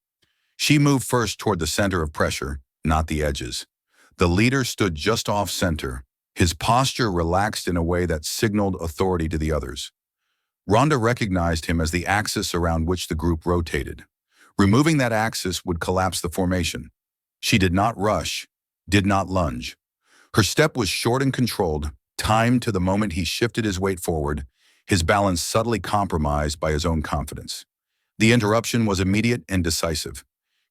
She moved first toward the center of pressure, not the edges. The leader stood just off-center, his posture relaxed in a way that signaled authority to the others. Ronda recognized him as the axis around which the group rotated. Removing that axis would collapse the formation. She did not rush, did not lunge. Her step was short and controlled, timed to the moment he shifted his weight forward, his balance subtly compromised by his own confidence. The interruption was immediate and decisive.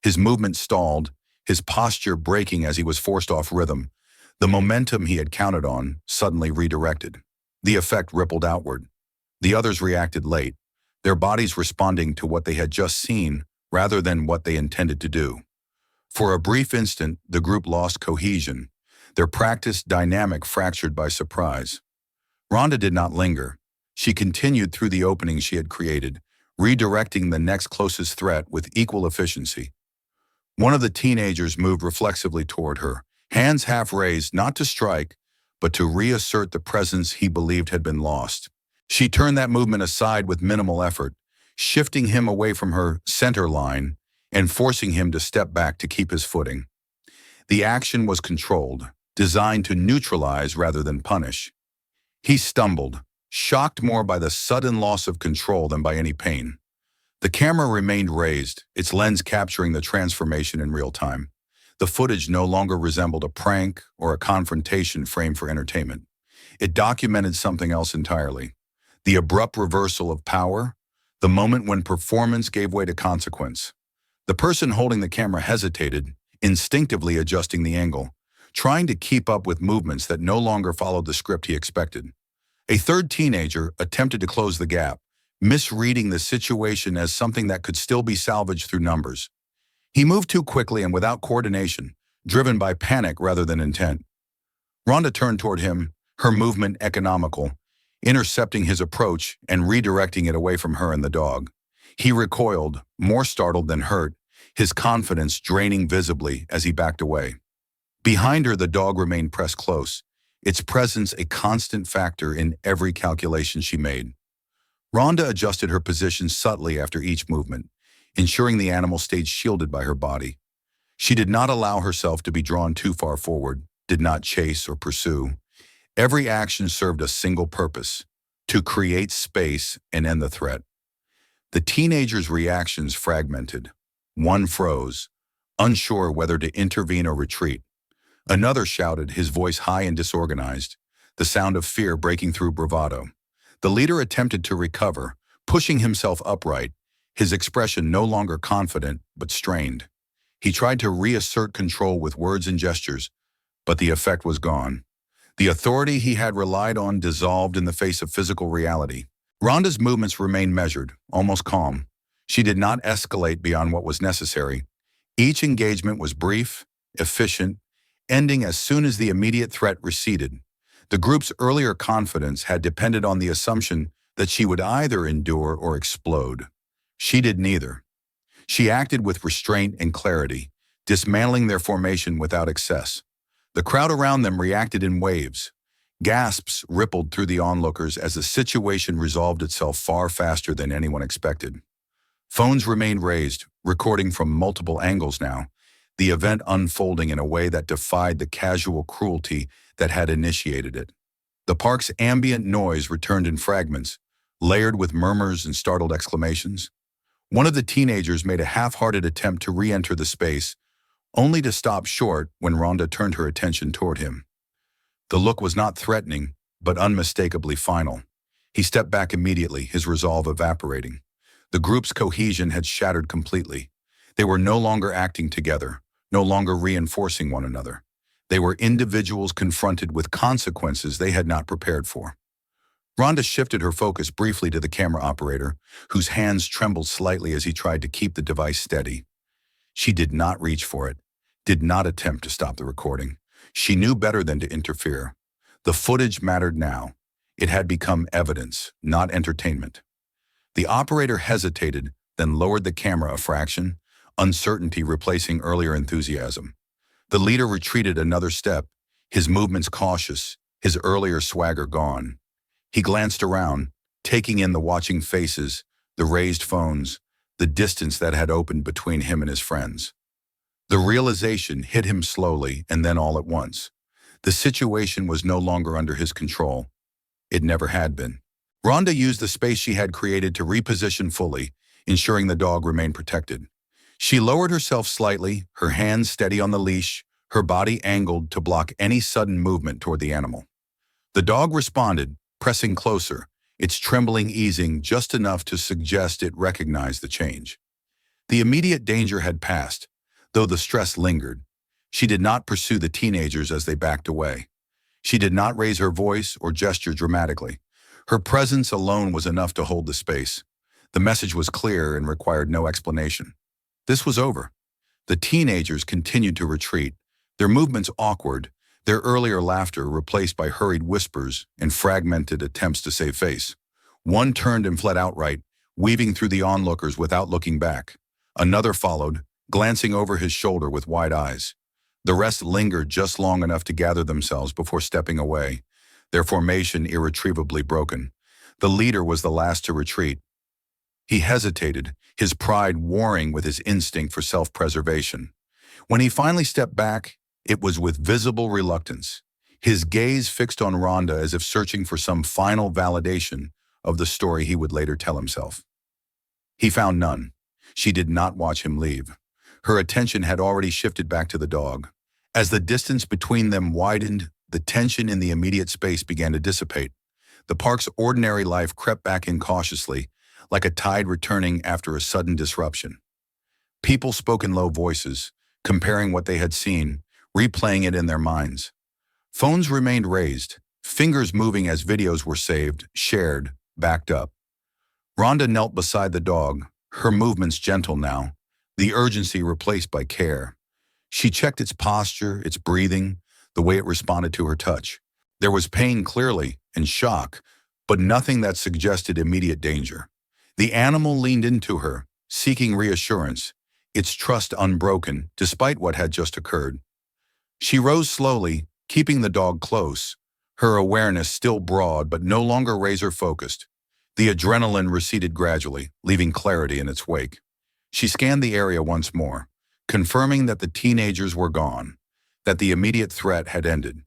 His movement stalled, his posture breaking as he was forced off rhythm. The momentum he had counted on suddenly redirected. The effect rippled outward. The others reacted late, their bodies responding to what they had just seen rather than what they intended to do. For a brief instant, the group lost cohesion, their practiced dynamic fractured by surprise. Ronda did not linger. She continued through the opening she had created, redirecting the next closest threat with equal efficiency. One of the teenagers moved reflexively toward her, hands half raised not to strike, but to reassert the presence he believed had been lost. She turned that movement aside with minimal effort, shifting him away from her center line and forcing him to step back to keep his footing. The action was controlled, designed to neutralize rather than punish. He stumbled, shocked more by the sudden loss of control than by any pain. The camera remained raised, its lens capturing the transformation in real time. The footage no longer resembled a prank or a confrontation framed for entertainment. It documented something else entirely. The abrupt reversal of power, the moment when performance gave way to consequence. The person holding the camera hesitated, instinctively adjusting the angle, trying to keep up with movements that no longer followed the script he expected. A third teenager attempted to close the gap, misreading the situation as something that could still be salvaged through numbers. He moved too quickly and without coordination, driven by panic rather than intent. Ronda turned toward him, her movement economical, intercepting his approach and redirecting it away from her and the dog. He recoiled, more startled than hurt, his confidence draining visibly as he backed away. Behind her, the dog remained pressed close, its presence a constant factor in every calculation she made. Ronda adjusted her position subtly after each movement, ensuring the animal stayed shielded by her body. She did not allow herself to be drawn too far forward, did not chase or pursue. Every action served a single purpose: to create space and end the threat. The teenager's reactions fragmented. One froze, unsure whether to intervene or retreat. Another shouted, his voice high and disorganized, the sound of fear breaking through bravado. The leader attempted to recover, pushing himself upright, his expression no longer confident but strained. He tried to reassert control with words and gestures, but the effect was gone. The authority he had relied on dissolved in the face of physical reality. Ronda's movements remained measured, almost calm. She did not escalate beyond what was necessary. Each engagement was brief, efficient, ending as soon as the immediate threat receded. The group's earlier confidence had depended on the assumption that she would either endure or explode. She did neither. She acted with restraint and clarity, dismantling their formation without excess. The crowd around them reacted in waves. Gasps rippled through the onlookers as the situation resolved itself far faster than anyone expected. Phones remained raised, recording from multiple angles now, the event unfolding in a way that defied the casual cruelty that had initiated it. The park's ambient noise returned in fragments, layered with murmurs and startled exclamations. One of the teenagers made a half-hearted attempt to re-enter the space, only to stop short when Ronda turned her attention toward him. The look was not threatening, but unmistakably final. He stepped back immediately, his resolve evaporating. The group's cohesion had shattered completely. They were no longer acting together, no longer reinforcing one another. They were individuals confronted with consequences they had not prepared for. Ronda shifted her focus briefly to the camera operator, whose hands trembled slightly as he tried to keep the device steady. She did not reach for it, did not attempt to stop the recording. She knew better than to interfere. The footage mattered now. It had become evidence, not entertainment. The operator hesitated, then lowered the camera a fraction, uncertainty replacing earlier enthusiasm. The leader retreated another step, his movements cautious, his earlier swagger gone. He glanced around, taking in the watching faces, the raised phones, the distance that had opened between him and his friends. The realization hit him slowly and then all at once. The situation was no longer under his control. It never had been. Rhonda used the space she had created to reposition fully, ensuring the dog remained protected. She lowered herself slightly, her hands steady on the leash, her body angled to block any sudden movement toward the animal. The dog responded, pressing closer, its trembling easing just enough to suggest it recognized the change. The immediate danger had passed, though the stress lingered. She did not pursue the teenagers as they backed away. She did not raise her voice or gesture dramatically. Her presence alone was enough to hold the space. The message was clear and required no explanation. This was over. The teenagers continued to retreat, their movements awkward, their earlier laughter replaced by hurried whispers and fragmented attempts to save face. One turned and fled outright, weaving through the onlookers without looking back. Another followed, glancing over his shoulder with wide eyes. The rest lingered just long enough to gather themselves before stepping away, their formation irretrievably broken. The leader was the last to retreat. He hesitated, his pride warring with his instinct for self-preservation. When he finally stepped back, it was with visible reluctance, his gaze fixed on Rhonda as if searching for some final validation of the story he would later tell himself. He found none. She did not watch him leave. Her attention had already shifted back to the dog. As the distance between them widened, the tension in the immediate space began to dissipate. The park's ordinary life crept back in cautiously, like a tide returning after a sudden disruption. People spoke in low voices, comparing what they had seen, replaying it in their minds. Phones remained raised, fingers moving as videos were saved, shared, backed up. Rhonda knelt beside the dog, her movements gentle now, the urgency replaced by care. She checked its posture, its breathing, the way it responded to her touch. There was pain clearly, and shock, but nothing that suggested immediate danger. The animal leaned into her, seeking reassurance, its trust unbroken despite what had just occurred. She rose slowly, keeping the dog close, her awareness still broad but no longer razor-focused. The adrenaline receded gradually, leaving clarity in its wake. She scanned the area once more, confirming that the teenagers were gone, that the immediate threat had ended.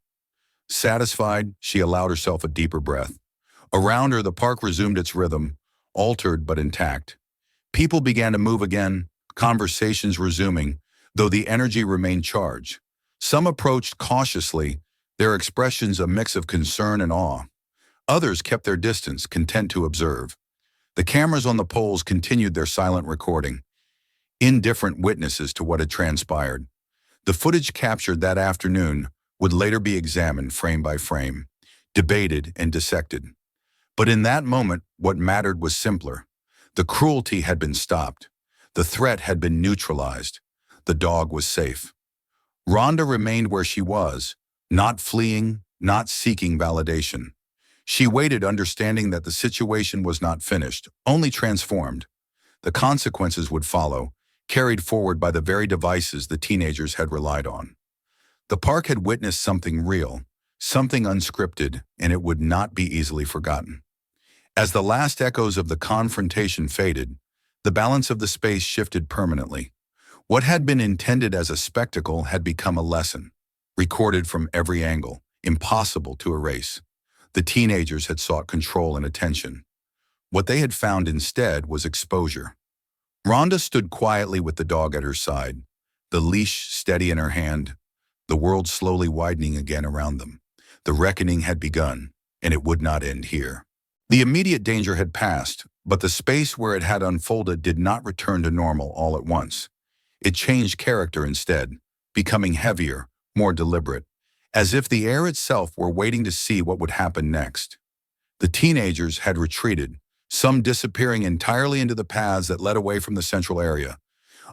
Satisfied, she allowed herself a deeper breath. Around her, the park resumed its rhythm, altered but intact. People began to move again, conversations resuming, though the energy remained charged. Some approached cautiously, their expressions a mix of concern and awe. Others kept their distance, content to observe. The cameras on the poles continued their silent recording, indifferent witnesses to what had transpired. The footage captured that afternoon would later be examined frame by frame, debated and dissected. But in that moment, what mattered was simpler. The cruelty had been stopped. The threat had been neutralized. The dog was safe. Rhonda remained where she was, not fleeing, not seeking validation. She waited, understanding that the situation was not finished, only transformed. The consequences would follow, carried forward by the very devices the teenagers had relied on. The park had witnessed something real, something unscripted, and it would not be easily forgotten. As the last echoes of the confrontation faded, the balance of the space shifted permanently. What had been intended as a spectacle had become a lesson, recorded from every angle, impossible to erase. The teenagers had sought control and attention. What they had found instead was exposure. Rhonda stood quietly with the dog at her side, the leash steady in her hand, the world slowly widening again around them. The reckoning had begun, and it would not end here. The immediate danger had passed, but the space where it had unfolded did not return to normal all at once. It changed character instead, becoming heavier, more deliberate, as if the air itself were waiting to see what would happen next. The teenagers had retreated, some disappearing entirely into the paths that led away from the central area,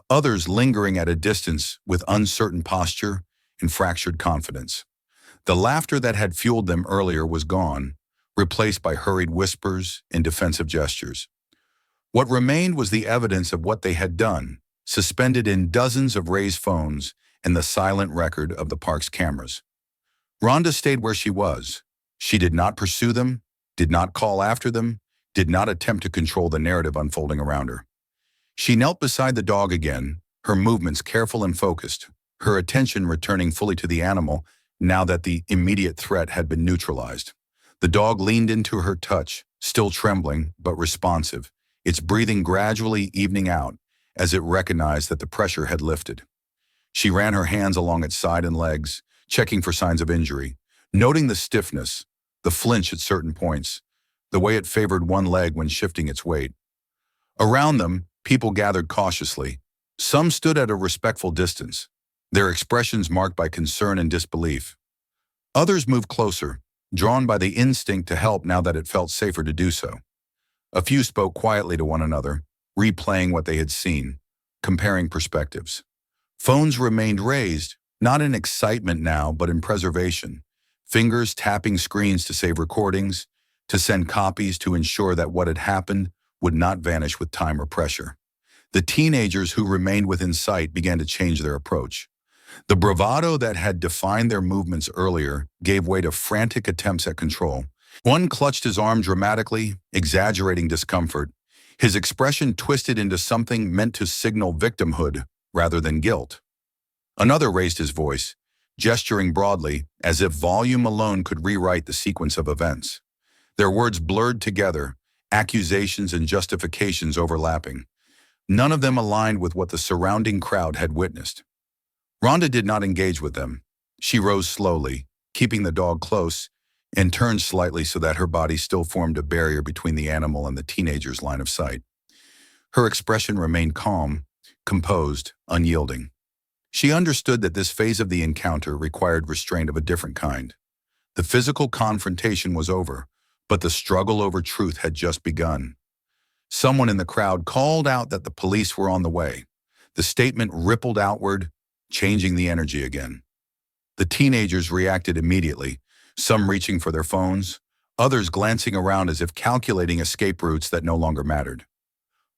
others lingering at a distance with uncertain posture and fractured confidence. The laughter that had fueled them earlier was gone, replaced by hurried whispers and defensive gestures. What remained was the evidence of what they had done, suspended in dozens of raised phones and the silent record of the park's cameras. Rhonda stayed where she was. She did not pursue them, did not call after them, did not attempt to control the narrative unfolding around her. She knelt beside the dog again, her movements careful and focused, her attention returning fully to the animal now that the immediate threat had been neutralized. The dog leaned into her touch, still trembling but responsive, its breathing gradually evening out as it recognized that the pressure had lifted. She ran her hands along its side and legs, checking for signs of injury, noting the stiffness, the flinch at certain points, the way it favored one leg when shifting its weight. Around them, people gathered cautiously. Some stood at a respectful distance, their expressions marked by concern and disbelief. Others moved closer, drawn by the instinct to help now that it felt safer to do so. A few spoke quietly to one another, replaying what they had seen, comparing perspectives. Phones remained raised, not in excitement now, but in preservation. Fingers tapping screens to save recordings, to send copies to ensure that what had happened would not vanish with time or pressure. The teenagers who remained within sight began to change their approach. The bravado that had defined their movements earlier gave way to frantic attempts at control. One clutched his arm dramatically, exaggerating discomfort, his expression twisted into something meant to signal victimhood rather than guilt. Another raised his voice, gesturing broadly, as if volume alone could rewrite the sequence of events. Their words blurred together, accusations and justifications overlapping. None of them aligned with what the surrounding crowd had witnessed. Ronda did not engage with them. She rose slowly, keeping the dog close, and turned slightly so that her body still formed a barrier between the animal and the teenager's line of sight. Her expression remained calm, composed, unyielding. She understood that this phase of the encounter required restraint of a different kind. The physical confrontation was over, but the struggle over truth had just begun. Someone in the crowd called out that the police were on the way. The statement rippled outward, changing the energy again. The teenagers reacted immediately, some reaching for their phones, others glancing around as if calculating escape routes that no longer mattered.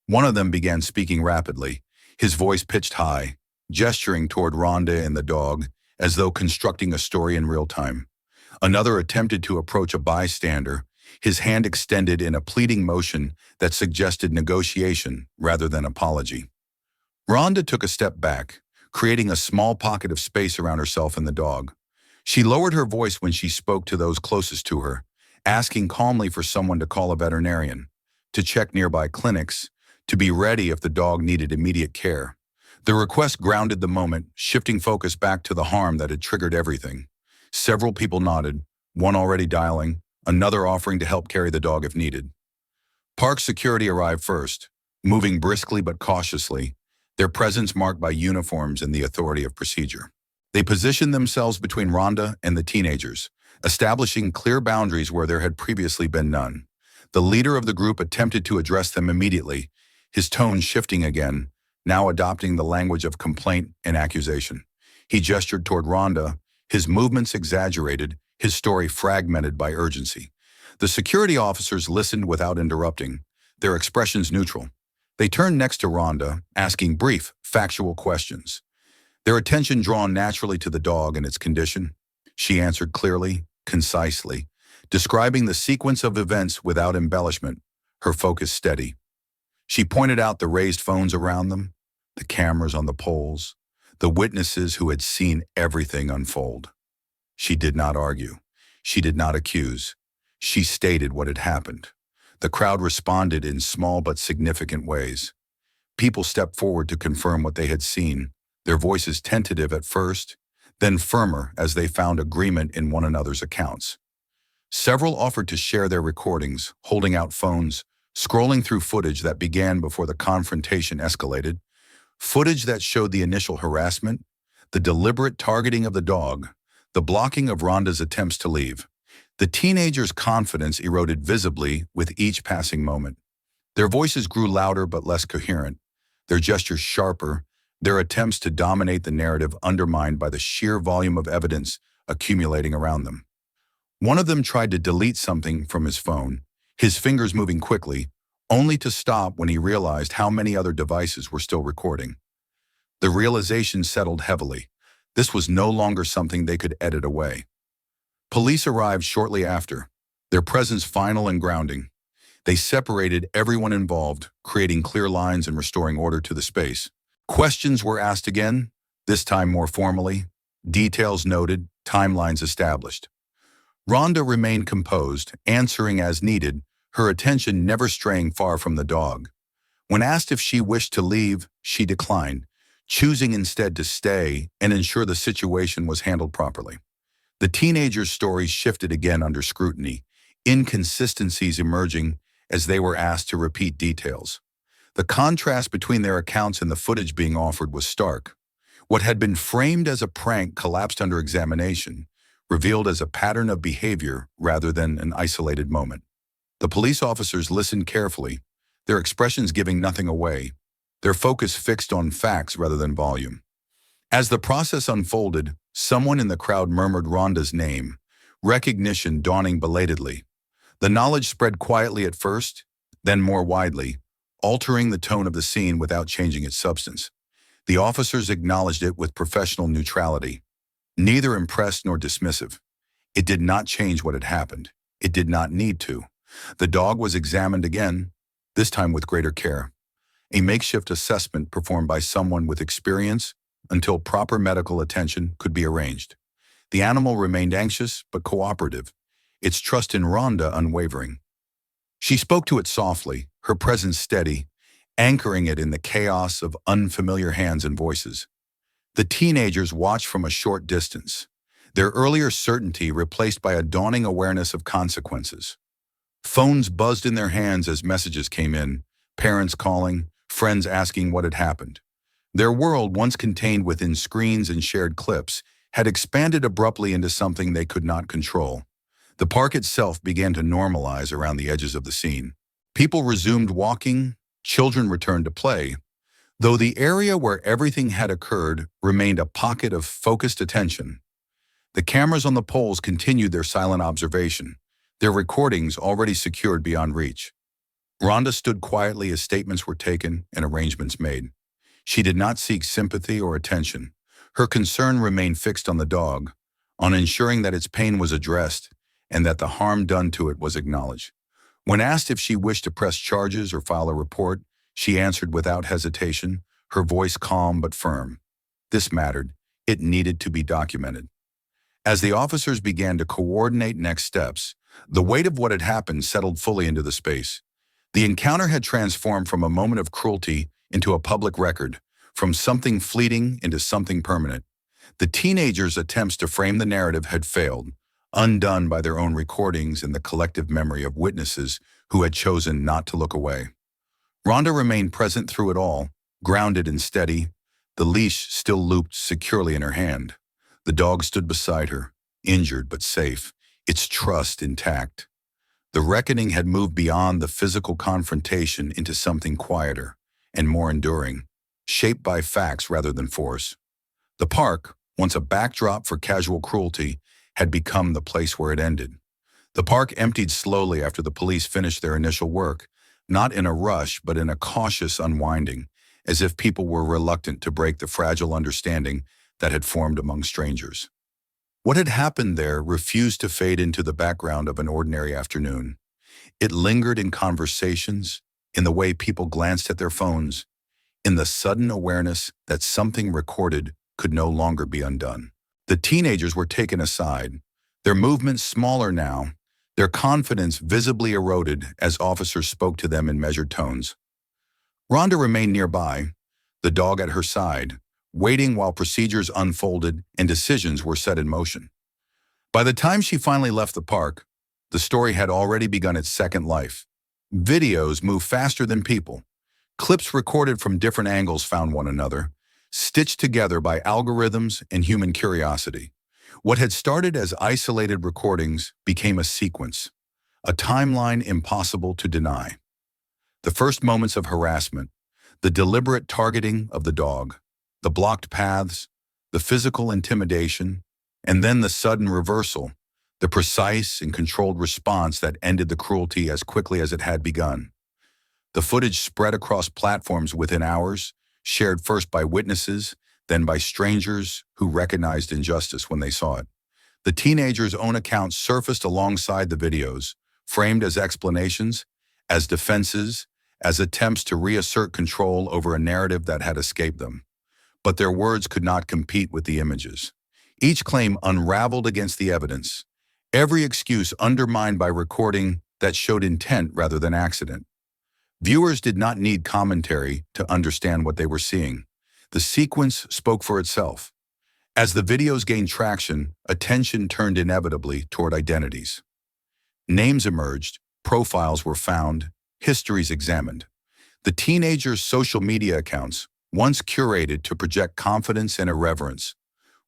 One of them began speaking rapidly, his voice pitched high, gesturing toward Ronda and the dog, as though constructing a story in real time. Another attempted to approach a bystander, his hand extended in a pleading motion that suggested negotiation rather than apology. Ronda took a step back, creating a small pocket of space around herself and the dog. She lowered her voice when she spoke to those closest to her, asking calmly for someone to call a veterinarian, to check nearby clinics, to be ready if the dog needed immediate care. The request grounded the moment, shifting focus back to the harm that had triggered everything. Several people nodded, one already dialing, another offering to help carry the dog if needed. Park security arrived first, moving briskly but cautiously, their presence marked by uniforms and the authority of procedure. They positioned themselves between Ronda and the teenagers, establishing clear boundaries where there had previously been none. The leader of the group attempted to address them immediately, his tone shifting again, now adopting the language of complaint and accusation. He gestured toward Ronda, his movements exaggerated, his story fragmented by urgency. The security officers listened without interrupting, their expressions neutral. They turned next to Ronda, asking brief, factual questions. Their attention drawn naturally to the dog and its condition. She answered clearly, concisely, describing the sequence of events without embellishment, her focus steady. She pointed out the raised phones around them, the cameras on the poles, the witnesses who had seen everything unfold. She did not argue. She did not accuse. She stated what had happened. The crowd responded in small but significant ways. People stepped forward to confirm what they had seen, their voices tentative at first, then firmer as they found agreement in one another's accounts. Several offered to share their recordings, holding out phones, scrolling through footage that began before the confrontation escalated, footage that showed the initial harassment, the deliberate targeting of the dog, the blocking of Ronda's attempts to leave. The teenagers' confidence eroded visibly with each passing moment. Their voices grew louder but less coherent, their gestures sharper, their attempts to dominate the narrative undermined by the sheer volume of evidence accumulating around them. One of them tried to delete something from his phone, his fingers moving quickly, only to stop when he realized how many other devices were still recording. The realization settled heavily. This was no longer something they could edit away. Police arrived shortly after, their presence final and grounding. They separated everyone involved, creating clear lines and restoring order to the space. Questions were asked again, this time more formally, details noted, timelines established. Rhonda remained composed, answering as needed, her attention never straying far from the dog. When asked if she wished to leave, she declined, choosing instead to stay and ensure the situation was handled properly. The teenager's story shifted again under scrutiny, inconsistencies emerging as they were asked to repeat details. The contrast between their accounts and the footage being offered was stark. What had been framed as a prank collapsed under examination, revealed as a pattern of behavior rather than an isolated moment. The police officers listened carefully, their expressions giving nothing away, their focus fixed on facts rather than volume. As the process unfolded, someone in the crowd murmured Rhonda's name, recognition dawning belatedly. The knowledge spread quietly at first, then more widely, altering the tone of the scene without changing its substance. The officers acknowledged it with professional neutrality, neither impressed nor dismissive. It did not change what had happened. It did not need to. The dog was examined again, this time with greater care. A makeshift assessment performed by someone with experience until proper medical attention could be arranged. The animal remained anxious but cooperative, its trust in Rhonda unwavering. She spoke to it softly, her presence steady, anchoring it in the chaos of unfamiliar hands and voices. The teenagers watched from a short distance, their earlier certainty replaced by a dawning awareness of consequences. Phones buzzed in their hands as messages came in, parents calling, friends asking what had happened. Their world, once contained within screens and shared clips, had expanded abruptly into something they could not control. The park itself began to normalize around the edges of the scene. People resumed walking, children returned to play, though the area where everything had occurred remained a pocket of focused attention. The cameras on the poles continued their silent observation, their recordings already secured beyond reach. Rhonda stood quietly as statements were taken and arrangements made. She did not seek sympathy or attention. Her concern remained fixed on the dog, on ensuring that its pain was addressed and that the harm done to it was acknowledged. When asked if she wished to press charges or file a report, she answered without hesitation, her voice calm but firm. This mattered. It needed to be documented. As the officers began to coordinate next steps, the weight of what had happened settled fully into the space. The encounter had transformed from a moment of cruelty into a public record, from something fleeting into something permanent. The teenagers' attempts to frame the narrative had failed, undone by their own recordings and the collective memory of witnesses who had chosen not to look away. Rhonda remained present through it all, grounded and steady, the leash still looped securely in her hand. The dog stood beside her, injured but safe, its trust intact. The reckoning had moved beyond the physical confrontation into something quieter and more enduring, shaped by facts rather than force. The park, once a backdrop for casual cruelty, had become the place where it ended. The park emptied slowly after the police finished their initial work, not in a rush but in a cautious unwinding, as if people were reluctant to break the fragile understanding that had formed among strangers. What had happened there refused to fade into the background of an ordinary afternoon. It lingered in conversations, in the way people glanced at their phones, in the sudden awareness that something recorded could no longer be undone. The teenagers were taken aside, their movements smaller now, their confidence visibly eroded as officers spoke to them in measured tones. Rhonda remained nearby, the dog at her side, waiting while procedures unfolded and decisions were set in motion. By the time she finally left the park, the story had already begun its second life. Videos move faster than people. Clips recorded from different angles found one another, stitched together by algorithms and human curiosity. What had started as isolated recordings became a sequence, a timeline impossible to deny. The first moments of harassment, the deliberate targeting of the dog, the blocked paths, the physical intimidation, and then the sudden reversal, the precise and controlled response that ended the cruelty as quickly as it had begun. The footage spread across platforms within hours, shared first by witnesses, then by strangers who recognized injustice when they saw it. The teenagers' own accounts surfaced alongside the videos, framed as explanations, as defenses, as attempts to reassert control over a narrative that had escaped them. But their words could not compete with the images. Each claim unraveled against the evidence, Every excuse undermined by recording that showed intent rather than accident. Viewers did not need commentary to understand what they were seeing. The sequence spoke for itself. As the videos gained traction, attention turned inevitably toward identities. Names emerged, profiles were found, histories examined. The teenagers' social media accounts, once curated to project confidence and irreverence,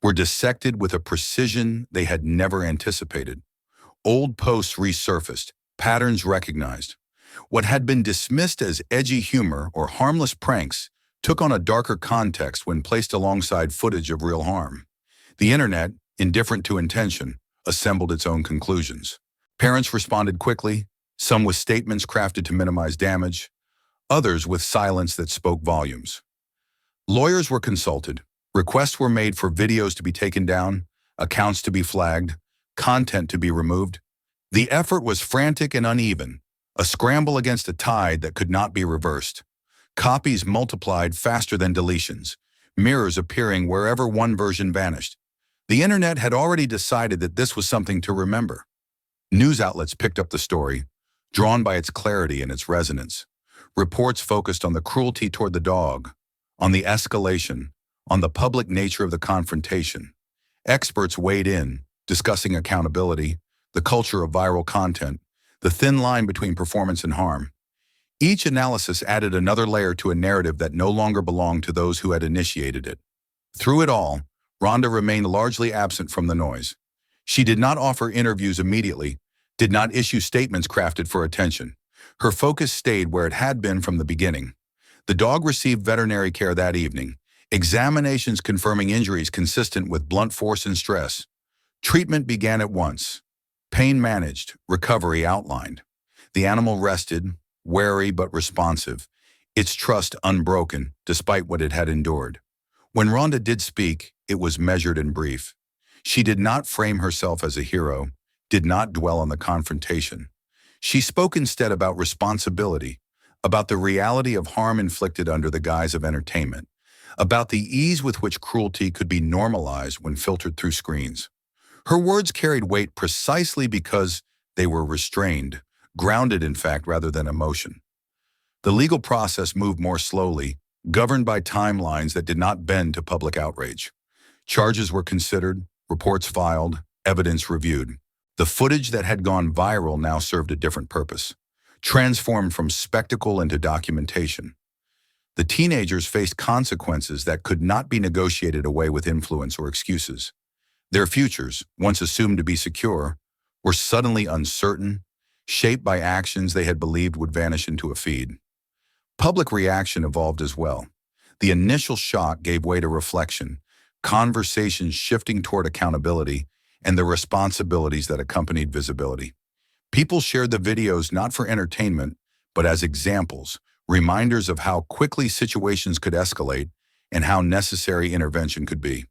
were dissected with a precision they had never anticipated. Old posts resurfaced, patterns recognized. What had been dismissed as edgy humor or harmless pranks took on a darker context when placed alongside footage of real harm. The internet, indifferent to intention, assembled its own conclusions. Parents responded quickly, some with statements crafted to minimize damage, others with silence that spoke volumes. Lawyers were consulted. Requests were made for videos to be taken down, accounts to be flagged, content to be removed. The effort was frantic and uneven, a scramble against a tide that could not be reversed. Copies multiplied faster than deletions, mirrors appearing wherever one version vanished. The internet had already decided that this was something to remember. News outlets picked up the story, drawn by its clarity and its resonance. Reports focused on the cruelty toward the dog, on the escalation, on the public nature of the confrontation. Experts weighed in, discussing accountability, the culture of viral content, the thin line between performance and harm. Each analysis added another layer to a narrative that no longer belonged to those who had initiated it. Through it all, Ronda remained largely absent from the noise. She did not offer interviews immediately, did not issue statements crafted for attention. Her focus stayed where it had been from the beginning. The dog received veterinary care that evening, examinations confirming injuries consistent with blunt force and stress. Treatment began at once. Pain managed, recovery outlined. The animal rested, wary but responsive, its trust unbroken despite what it had endured. When Ronda did speak, it was measured and brief. She did not frame herself as a hero, did not dwell on the confrontation. She spoke instead about responsibility, about the reality of harm inflicted under the guise of entertainment, about the ease with which cruelty could be normalized when filtered through screens. Her words carried weight precisely because they were restrained, grounded in fact rather than emotion. The legal process moved more slowly, governed by timelines that did not bend to public outrage. Charges were considered, reports filed, evidence reviewed. The footage that had gone viral now served a different purpose, transformed from spectacle into documentation. The teenagers faced consequences that could not be negotiated away with influence or excuses. Their futures, once assumed to be secure, were suddenly uncertain, shaped by actions they had believed would vanish into a feed. Public reaction evolved as well. The initial shock gave way to reflection, conversations shifting toward accountability, and the responsibilities that accompanied visibility. People shared the videos not for entertainment, but as examples, reminders of how quickly situations could escalate and how necessary intervention could be.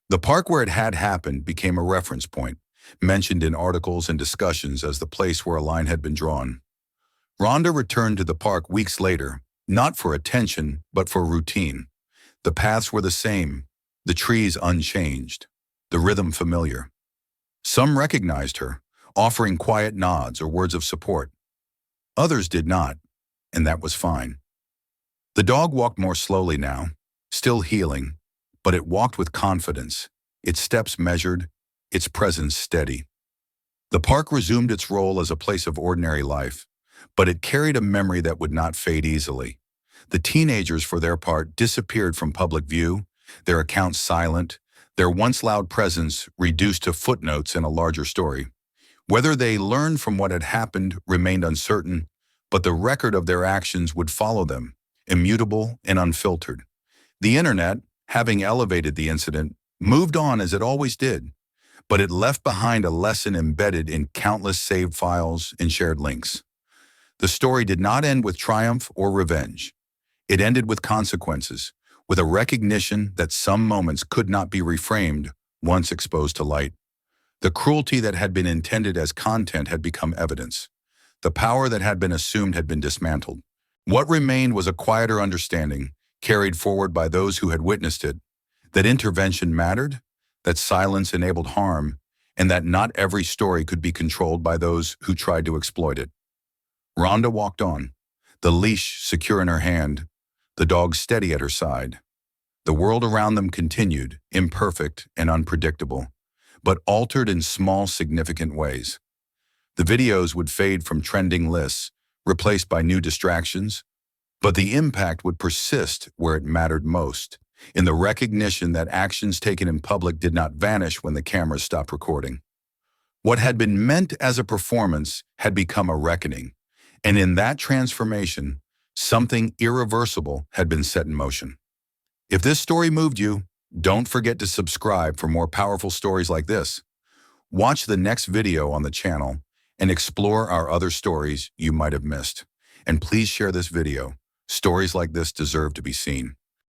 The park where it had happened became a reference point, mentioned in articles and discussions as the place where a line had been drawn. Ronda returned to the park weeks later, not for attention, but for routine. The paths were the same, the trees unchanged, the rhythm familiar. Some recognized her, offering quiet nods or words of support. Others did not, and that was fine. The dog walked more slowly now, still healing, but it walked with confidence, its steps measured, its presence steady. The park resumed its role as a place of ordinary life, but it carried a memory that would not fade easily. The teenagers, for their part, disappeared from public view, their accounts silent, their once loud presence reduced to footnotes in a larger story. Whether they learned from what had happened remained uncertain, but the record of their actions would follow them, immutable and unfiltered. The internet, having elevated the incident, moved on as it always did, but it left behind a lesson embedded in countless saved files and shared links. The story did not end with triumph or revenge. It ended with consequences, with a recognition that some moments could not be reframed once exposed to light. The cruelty that had been intended as content had become evidence. The power that had been assumed had been dismantled. What remained was a quieter understanding, carried forward by those who had witnessed it, that intervention mattered, that silence enabled harm, and that not every story could be controlled by those who tried to exploit it. Ronda walked on, the leash secure in her hand, the dog steady at her side. The world around them continued, imperfect and unpredictable, but altered in small, significant ways. The videos would fade from trending lists, replaced by new distractions, but the impact would persist where it mattered most, in the recognition that actions taken in public did not vanish when the cameras stopped recording. What had been meant as a performance had become a reckoning, and in that transformation, something irreversible had been set in motion. If this story moved you, don't forget to subscribe for more powerful stories like this. Watch the next video on the channel and explore our other stories you might have missed. And please share this video. Stories like this deserve to be seen.